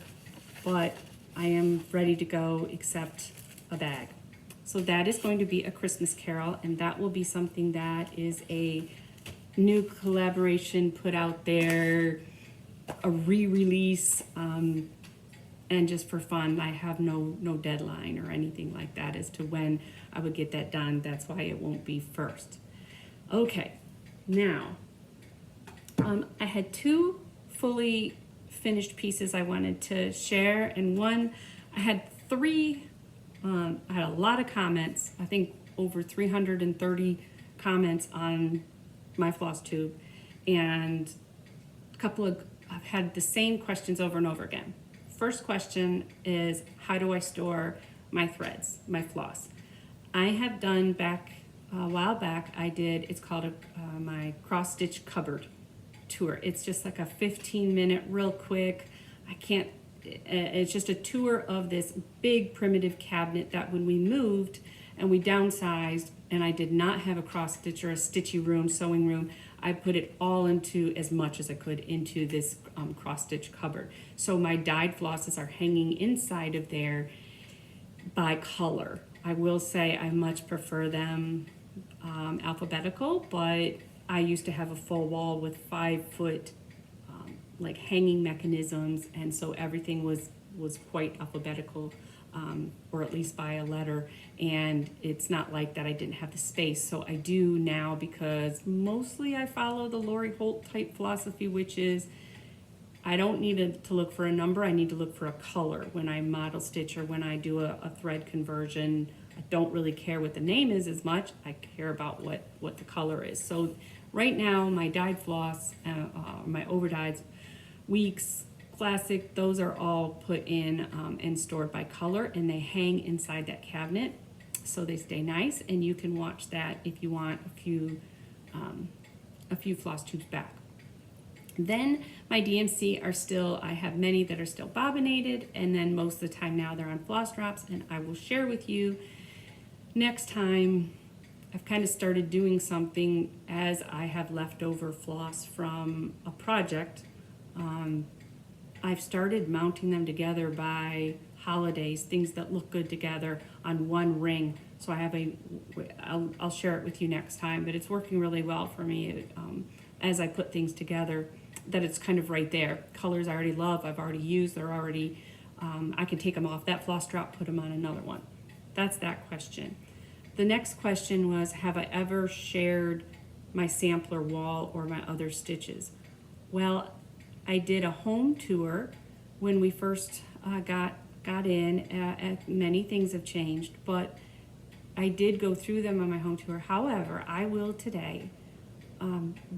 but I am ready to go accept a bag. So that is going to be A Christmas Carol, and that will be something that is a new collaboration put out there, a re-release, and just for fun. I have no deadline or anything like that as to when I would get that done. That's why it won't be first. Okay, now I had two fully finished pieces I wanted to share, and one I had three. I had a lot of comments. I think over 330 comments on my floss tube, and a couple of I've had the same questions over and over again. First question is, how do I store my threads, my floss? I have done back a while back, it's called my cross stitch cupboard tour. It's just like a 15-minute real quick. It's just a tour of this big primitive cabinet that when we moved and we downsized and I did not have a cross stitch or a stitchy room, sewing room, I put it all into, as much as I could, into this cross stitch cupboard. So my dyed flosses are hanging inside of there by color. I will say I much prefer them alphabetical, but I used to have a full wall with 5-foot like hanging mechanisms, and so everything was quite alphabetical, or at least by a letter. And it's not like that I didn't have the space, so I do now, because mostly I follow the Lori Holt type philosophy, which is I don't need to look for a number, I need to look for a color when I model stitch or when I do a thread conversion. I don't really care what the name is as much, I care about what the color is. So right now my dyed floss, my over dyed Weeks, Classic, those are all put in and stored by color, and they hang inside that cabinet so they stay nice, and you can watch that if you want a few floss tubes back. Then my DMC are still, I have many that are still bobbinated, and then most of the time now they're on floss drops, and I will share with you next time. I've kind of started doing something as I have leftover floss from a project. I've started mounting them together by holidays, things that look good together on one ring. So I have I'll share it with you next time, but it's working really well for me as I put things together, that it's kind of right there. Colors I already love, I've already used, they're already, I can take them off that floss drop, put them on another one. That's that question. The next question was, have I ever shared my sampler wall or my other stitches? Well, I did a home tour when we first got in. Many things have changed, but I did go through them on my home tour. However, I will today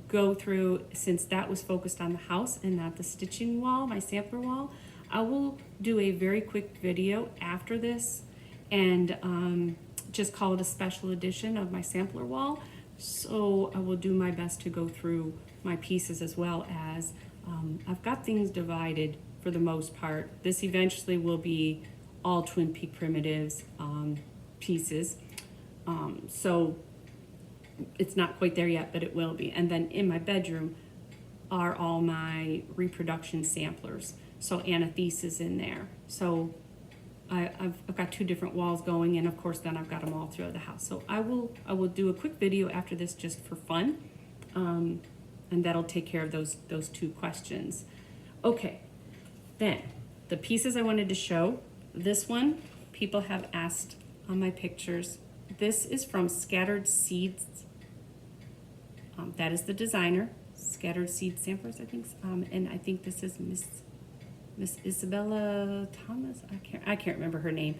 go through, since that was focused on the house and not the stitching wall, my sampler wall, I will do a very quick video after this and just call it a special edition of my sampler wall. So I will do my best to go through my pieces, as well as I've got things divided for the most part. This eventually will be all Twin Peak Primitives pieces. So it's not quite there yet, but it will be. And then in my bedroom are all my reproduction samplers. So Anathes is in there. So I've got two different walls going, and of course then I've got them all throughout the house. So I will do a quick video after this just for fun. And that'll take care of those two questions. Okay, then the pieces I wanted to show. This one, people have asked on my pictures this is from Scattered Seeds. That is the designer, Scattered Seed Samplers, I think. And I think this is Miss Isabella Thomas. I can't remember her name,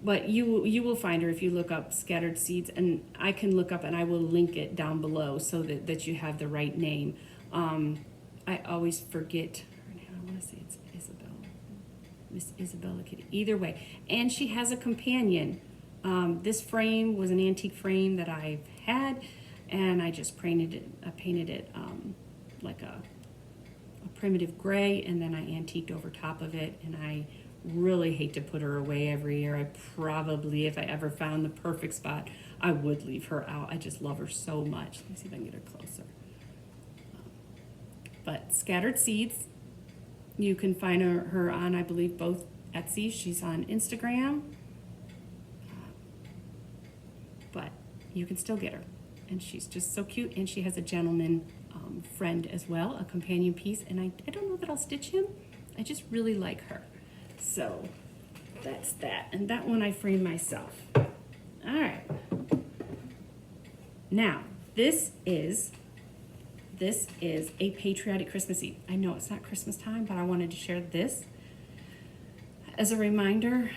but you will find her if you look up Scattered Seeds, and I can look up and I will link it down below so that you have the right name. I always forget her name. I want to say it's Isabella, Miss Isabella Kitty. Either way, and she has a companion. This frame was an antique frame that I've had, and I just painted it like a primitive gray, and then I antiqued over top of it. And I really hate to put her away every year. I probably, if I ever found the perfect spot, I would leave her out. I just love her so much. Let me see if I can get her closer. But Scattered Seeds, you can find her on, I believe, both Etsy. She's on Instagram, but you can still get her. And she's just so cute, and she has a gentleman friend as well, a companion piece, and I don't know that I'll stitch him. I just really like her. So that's that, and that one I framed myself. All right. Now, this is a patriotic Christmas Eve. I know it's not Christmas time, but I wanted to share this as a reminder.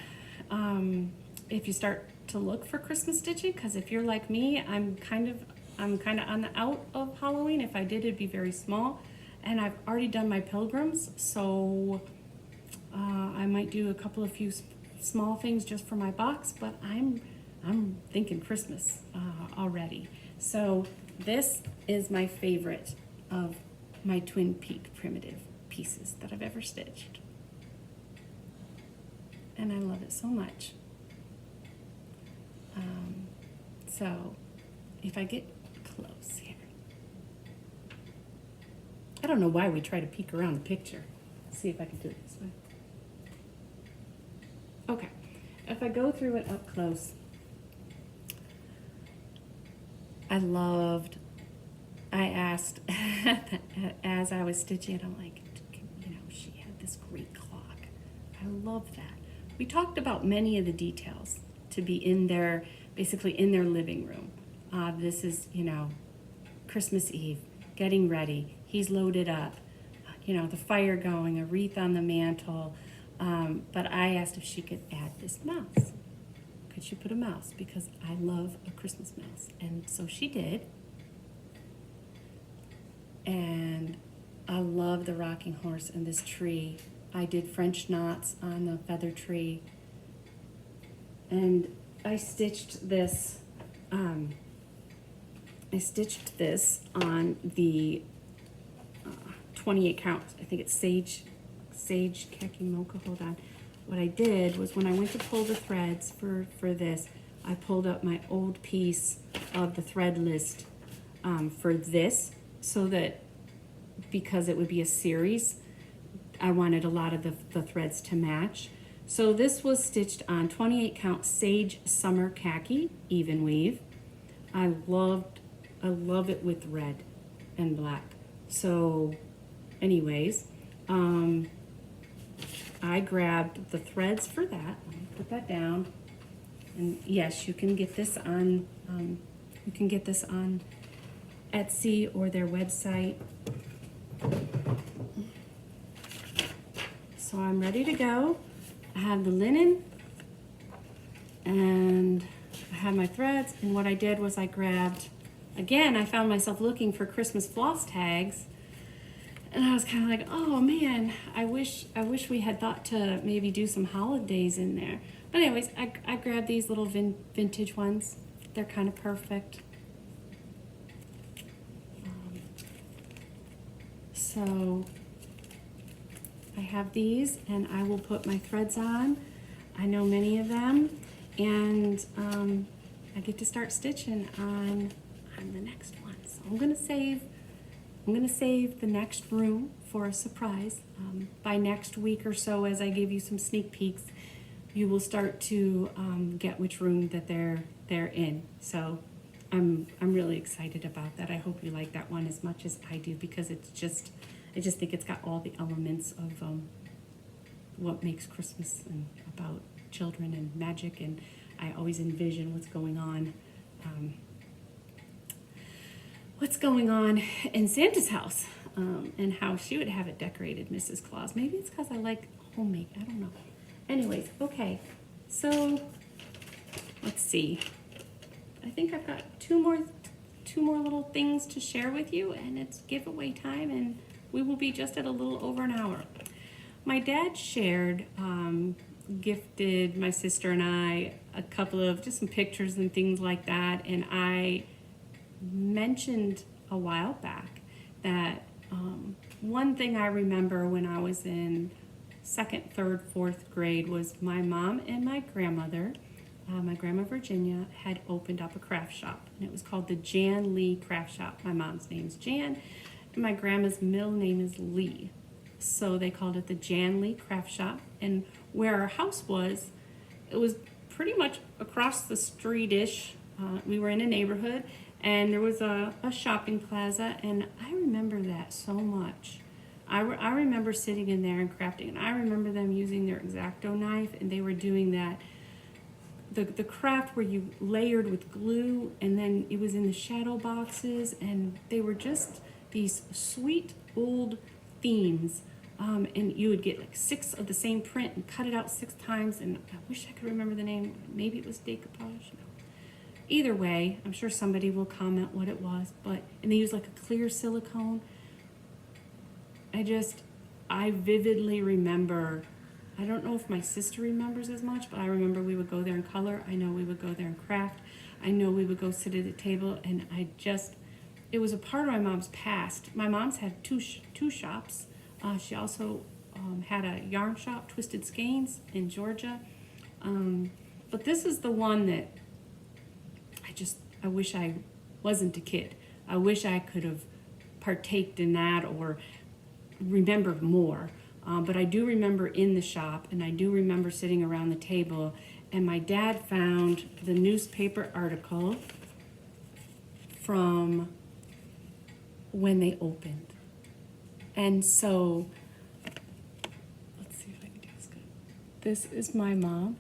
If you start to look for Christmas stitching, because if you're like me, I'm kind of on the out of Halloween. If I did, it'd be very small, and I've already done my pilgrims, so I might do a few small things just for my box, but I'm thinking Christmas already. So this is my favorite of my Twin Peak primitive pieces that I've ever stitched, and I love it so much. So if I get close here, I don't know why we try to peek around the picture. Let's see if I can do it this way. Okay, if I go through it up close, I asked as I was stitching, I'm like, she had this great clock. I love that. We talked about many of the details to be in their, basically in their living room. This is, Christmas Eve, getting ready. He's loaded up, the fire going, a wreath on the mantle. But I asked if she could add this mouse. Could she put a mouse? Because I love a Christmas mouse. And so she did. And I love the rocking horse and this tree. I did French knots on the feather tree. And I stitched this on the 28 count. I think it's sage khaki mocha. Hold on. What I did was when I went to pull the threads for this, I pulled up my old piece of the thread list for this, so that because it would be a series, I wanted a lot of the threads to match. So this was stitched on 28 count sage summer khaki even weave. I love it with red and black. So anyways, I grabbed the threads for that. Let me put that down. And yes, you can get this on Etsy or their website. So I'm ready to go. I have the linen and I have my threads, and what I did was I grabbed, again, I found myself looking for Christmas floss tags, and I was kind of like, oh man, I wish we had thought to maybe do some holidays in there. But anyways, I grabbed these little vintage ones. They're kind of perfect. So I have these, and I will put my threads on. I know many of them, and I get to start stitching on the next one. So I'm gonna save the next room for a surprise. By next week or so, as I give you some sneak peeks, you will start to get which room that they're in. So I'm really excited about that. I hope you like that one as much as I do, because I just think it's got all the elements of what makes Christmas and about children and magic, and I always envision what's going on in Santa's house, and how she would have it decorated, Mrs. Claus. Maybe it's because I like homemade, I don't know. Anyways, okay, so let's see. I think I've got two more little things to share with you, and it's giveaway time, and we will be just at a little over an hour. My dad shared, gifted my sister and I a couple of just some pictures and things like that, and I mentioned a while back that one thing I remember when I was in second, third, fourth grade was my mom and my grandmother, my grandma Virginia, had opened up a craft shop, and it was called the Jan Lee Craft Shop. My mom's name is Jan, and my grandma's middle name is Lee. So they called it the Jan Lee Craft Shop, and where our house was, it was pretty much across the street-ish. We were in a neighborhood, and there was a shopping plaza, and I remember that so much. I remember sitting in there and crafting, and I remember them using their X-Acto knife, and they were doing that, the craft where you layered with glue, and then it was in the shadow boxes, and they were just these sweet old themes, and you would get like 6 of the same print and cut it out 6 times, and I wish I could remember the name. Maybe it was decoupage. No. Either way, I'm sure somebody will comment what it was, and they used like a clear silicone. I vividly remember, I don't know if my sister remembers as much, but I remember we would go there and color. I know we would go there and craft. I know we would go sit at a table, and it was a part of my mom's past. My mom's had two shops. She also had a yarn shop, Twisted Skeins, in Georgia. But this is the one that I wish I wasn't a kid. I wish I could have partaked in that or remembered more. But I do remember in the shop, and I do remember sitting around the table, and my dad found the newspaper article from when they opened. And so, let's see if I can do this good. This is my mom,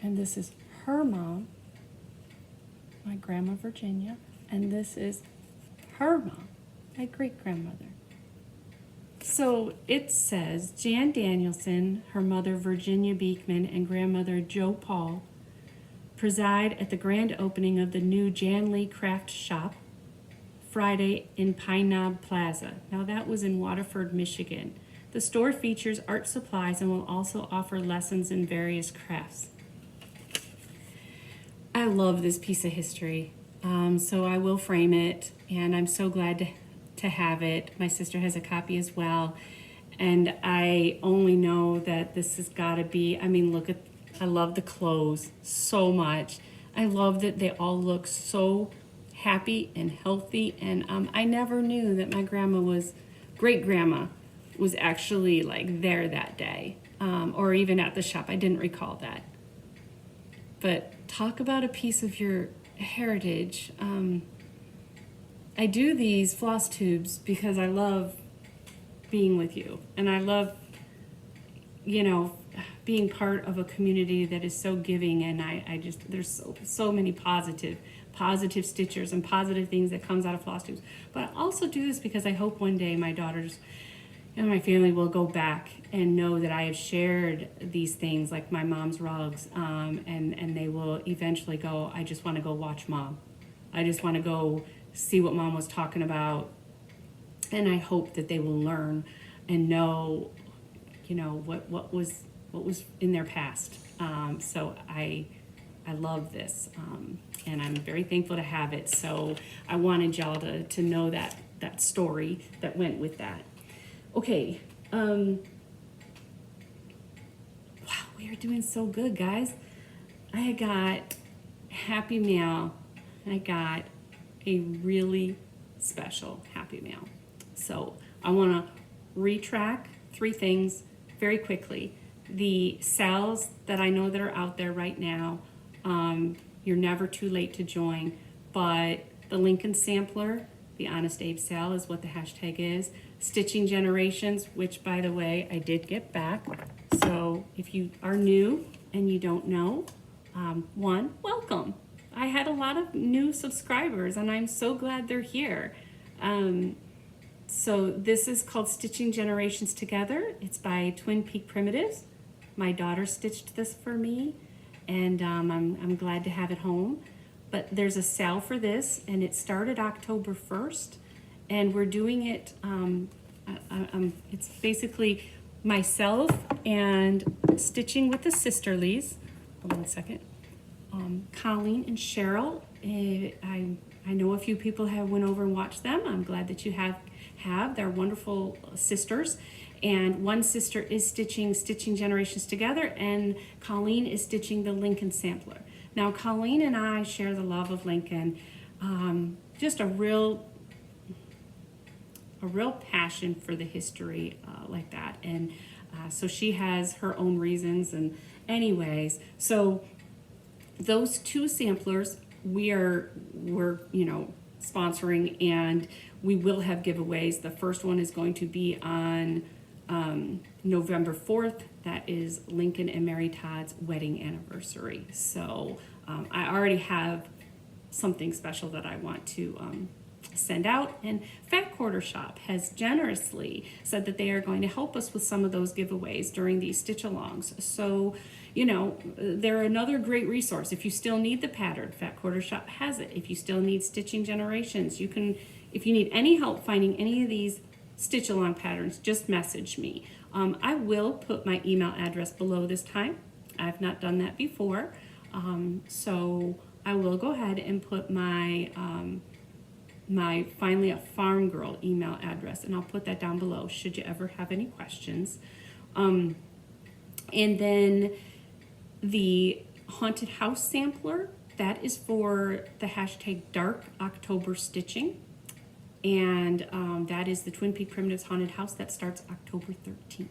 and this is her mom, my grandma Virginia, and this is her mom, my great-grandmother. So it says, Jan Danielson, her mother Virginia Beekman, and grandmother Joe Paul preside at the grand opening of the new Jan Lee Craft Shop, Friday in Pine Knob Plaza. Now that was in Waterford, Michigan. The store features art supplies and will also offer lessons in various crafts. I love this piece of history, so I will frame it, and I'm so glad to have it. My sister has a copy as well, and I only know that this has got to be, I love the clothes so much. I love that they all look so happy and healthy, and I never knew that my great-grandma was actually like there that day, or even at the shop. I didn't recall that. But talk about a piece of your heritage. I do these floss tubes because I love being with you, and I love, being part of a community that is so giving, and there's so many positive stitchers and positive things that comes out of floss tubes. But I also do this because I hope one day my daughters and my family will go back and know that I have shared these things, like my mom's rugs, and they will eventually go, I just want to go watch Mom. I just want to go see what Mom was talking about, and I hope that they will learn and know, what was in their past. So I love this, and I'm very thankful to have it. So I wanted y'all to know that story that went with that. Okay, wow, we are doing so good, guys. I got Happy Mail. I got a really special Happy Mail. So I want to retrack 3 things very quickly. The sales that I know that are out there right now, you're never too late to join, but the Lincoln Sampler, the Honest Abe sale is what the hashtag is. Stitching Generations, which, by the way, I did get back. So if you are new and you don't know, One, welcome. I had a lot of new subscribers and I'm so glad they're here. So this is called Stitching Generations Together. It's by Twin Peak Primitives. My daughter stitched this for me, and I'm glad to have it home. But there's a sale for this, and it started October 1st, and we're doing it, it's basically myself and Stitching with the Sisterlies. Hold on a second. Colleen and Cheryl, I know a few people have went over and watched them. I'm glad that you have. They're wonderful sisters, and one sister is stitching Generations Together, and Colleen is stitching the Lincoln Sampler. Now Colleen and I share the love of Lincoln, just a real passion for the history like that, and so she has her own reasons. And anyways, so those two samplers we're sponsoring, and we will have giveaways. The first one is going to be on November 4th. That is Lincoln and Mary Todd's wedding anniversary. So I already have something special that I want to send out. And Fat Quarter Shop has generously said that they are going to help us with some of those giveaways during these stitch-alongs. So, they're another great resource. If you still need the pattern, Fat Quarter Shop has it. If you still need Stitching Generations, you can. If you need any help finding any of these stitch-along patterns, just message me. I will put my email address below this time. I've not done that before. So I will go ahead and put my my Finally a Farm Girl email address, and I'll put that down below should you ever have any questions. And then the Haunted House Sampler, that is for the hashtag Dark October Stitching. And that is the Twin Peak Primitives Haunted House that starts October 13th.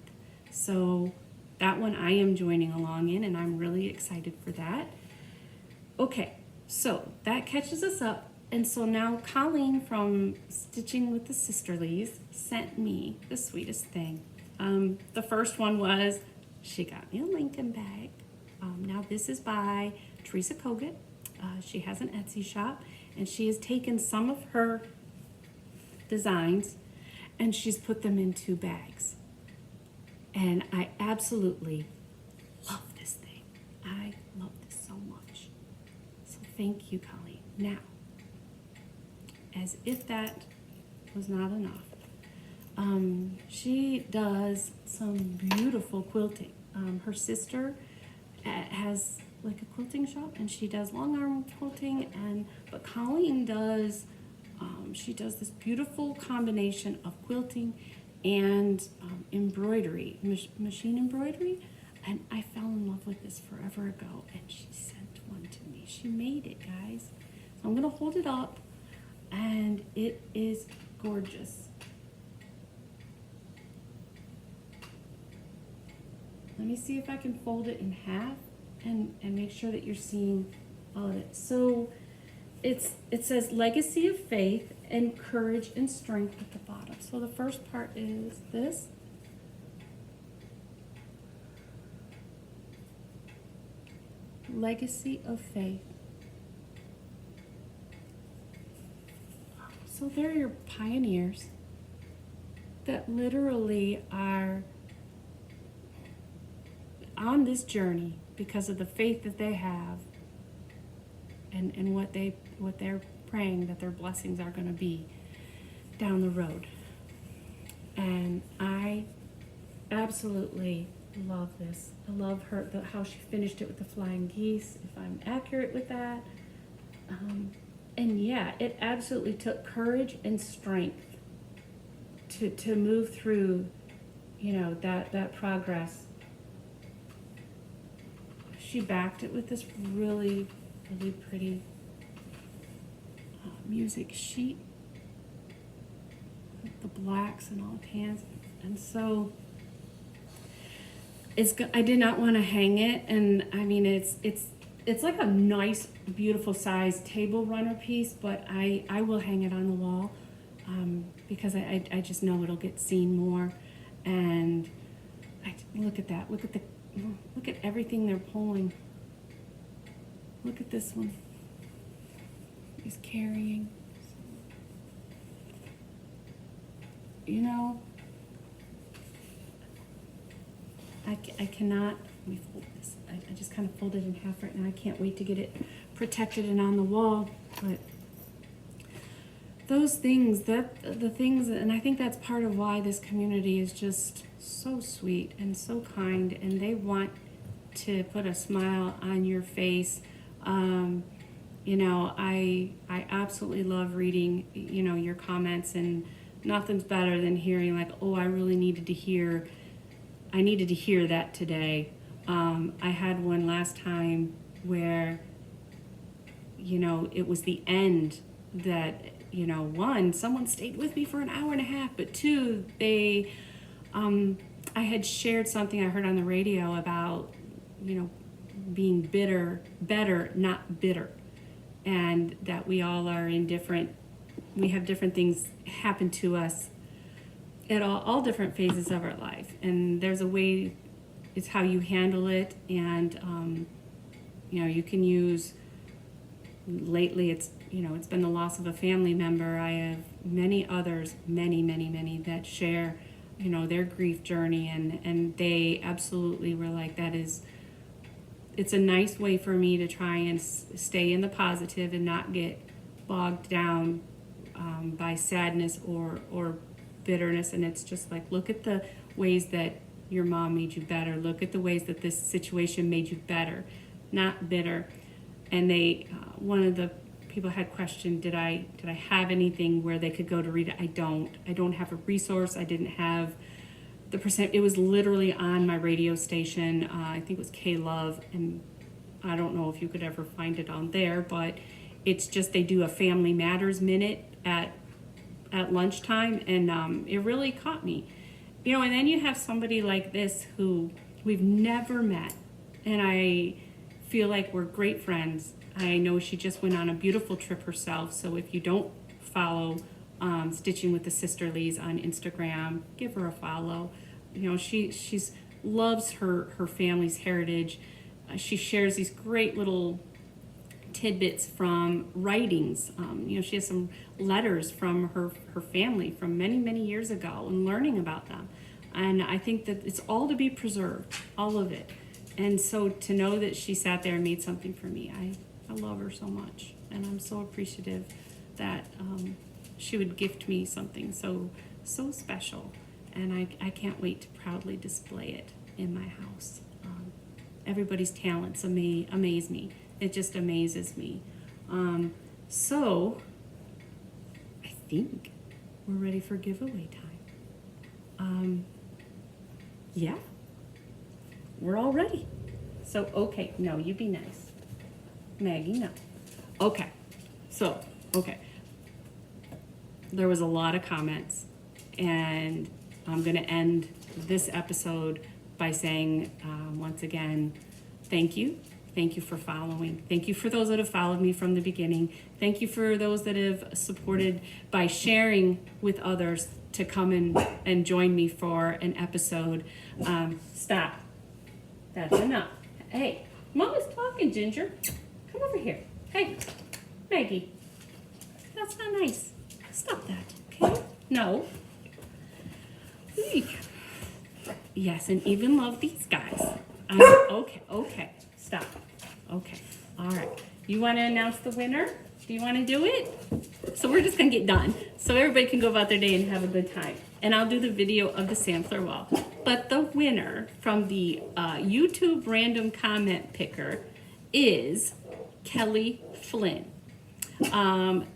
So that one I am joining along in, and I'm really excited for that. Okay, so that catches us up. And so now Colleen from Stitching with the Sisterlies sent me the sweetest thing. The first one was, she got me a Lincoln bag. Now this is by Teresa Kogut. She has an Etsy shop, and she has taken some of her designs and she's put them into bags. And I absolutely love this thing. I love this so much. So thank you, Colleen. Now, as if that was not enough, she does some beautiful quilting. Her sister has like a quilting shop, and she does long arm quilting, but Colleen does she does this beautiful combination of quilting and embroidery, machine embroidery, and I fell in love with this forever ago, and she sent one to me. She made it, guys. So I'm gonna hold it up, and it is gorgeous. Let me see if I can fold it in half and make sure that you're seeing all of it. So it says Legacy of Faith and Courage and Strength at the bottom. So the first part is this. Legacy of Faith. So they're your pioneers that literally are on this journey because of the faith that they have and what they're praying that their blessings are going to be down the road. And I absolutely love this. I love how she finished it with the flying geese, if I'm accurate with that. And yeah, it absolutely took courage and strength to move through, that progress. She backed it with this really, really pretty music sheet with the blacks and all the hands. And so I did not want to hang it, and I mean it's like a nice, beautiful size table runner piece, but I will hang it on the wall because I just know it'll get seen more. And look at that. Look at everything they're pulling. Look at this one. He's carrying. You know, I cannot, let me fold this. I just kind of folded it in half right now. I can't wait to get it protected and on the wall. But those things, the things, and I think that's part of why this community is just so sweet and so kind, and they want to put a smile on your face. You know, I absolutely love reading, you know, your comments, and nothing's better than hearing like, oh, I needed to hear that today. I had one last time where, you know, it was the end that, you know, one, someone stayed with me for an hour and a half, but two, I had shared something I heard on the radio about, you know, being better, not bitter. And that we all are we have different things happen to us at all different phases of our life. And there's a way, it's how you handle it. And, you know, you can use, lately it's been the loss of a family member. I have many others, many that share, you know, their grief journey. And they absolutely were like, it's a nice way for me to try and stay in the positive and not get bogged down by sadness or bitterness. And it's just like, look at the ways that your mom made you better. Look at the ways that this situation made you better, not bitter. And one of the people had questioned, did I have anything where they could go to read it? I don't have a resource. I didn't have the percent. It was literally on my radio station. I think it was K-Love, and I don't know if you could ever find it on there, but it's just, they do a Family Matters minute at lunchtime, and it really caught me. You know, and then you have somebody like this who we've never met, and I feel like we're great friends. I know she just went on a beautiful trip herself, so if you don't follow Stitching with the Sisterlies on Instagram, give her a follow. You know, she's loves her family's heritage. She shares these great little tidbits from writings. You know, she has some letters from her family from many years ago, and learning about them. And I think that it's all to be preserved, all of it. And so to know that she sat there and made something for me, I love her so much, and I'm so appreciative that she would gift me something so special, and I can't wait to proudly display it in my house. Everybody's talents amaze me. It just amazes me. So I think we're ready for giveaway time. Yeah, we're all ready. So, okay, no, you be nice. Maggie, no. Okay, so, okay. There was a lot of comments, and I'm going to end this episode by saying, once again, thank you. Thank you for following. Thank you for those that have followed me from the beginning. Thank you for those that have supported by sharing with others to come and join me for an episode. Stop. That's enough. Hey, Mama's talking, Ginger. Come over here. Hey, Maggie. That's not nice. Stop that, okay? No. Eek. Yes, and even love these guys. Okay. Stop. Okay. All right. You want to announce the winner? Do you want to do it? So we're just going to get done, so everybody can go about their day and have a good time. And I'll do the video of the sampler wall. But the winner from the YouTube random comment picker is Kelly Flynn.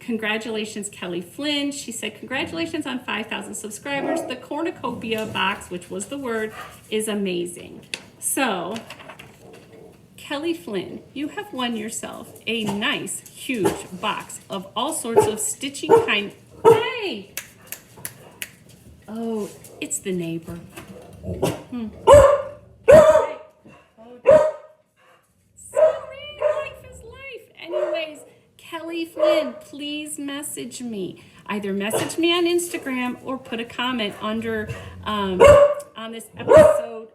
Congratulations, Kelly Flynn. She said, congratulations on 5,000 subscribers. The cornucopia box, which was the word, is amazing. So, Kelly Flynn, you have won yourself a nice, huge box of all sorts of stitching kind. Hey! Oh, it's the neighbor. Sorry, life is life. Anyways, Kelly Flynn, please message me. Either message me on Instagram or put a comment under on this episode.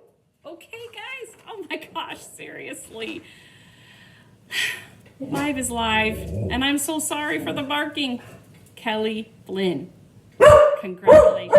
Okay, guys. Oh my gosh, seriously. Live is live, and I'm so sorry for the barking. Kelly Flynn. Congratulations.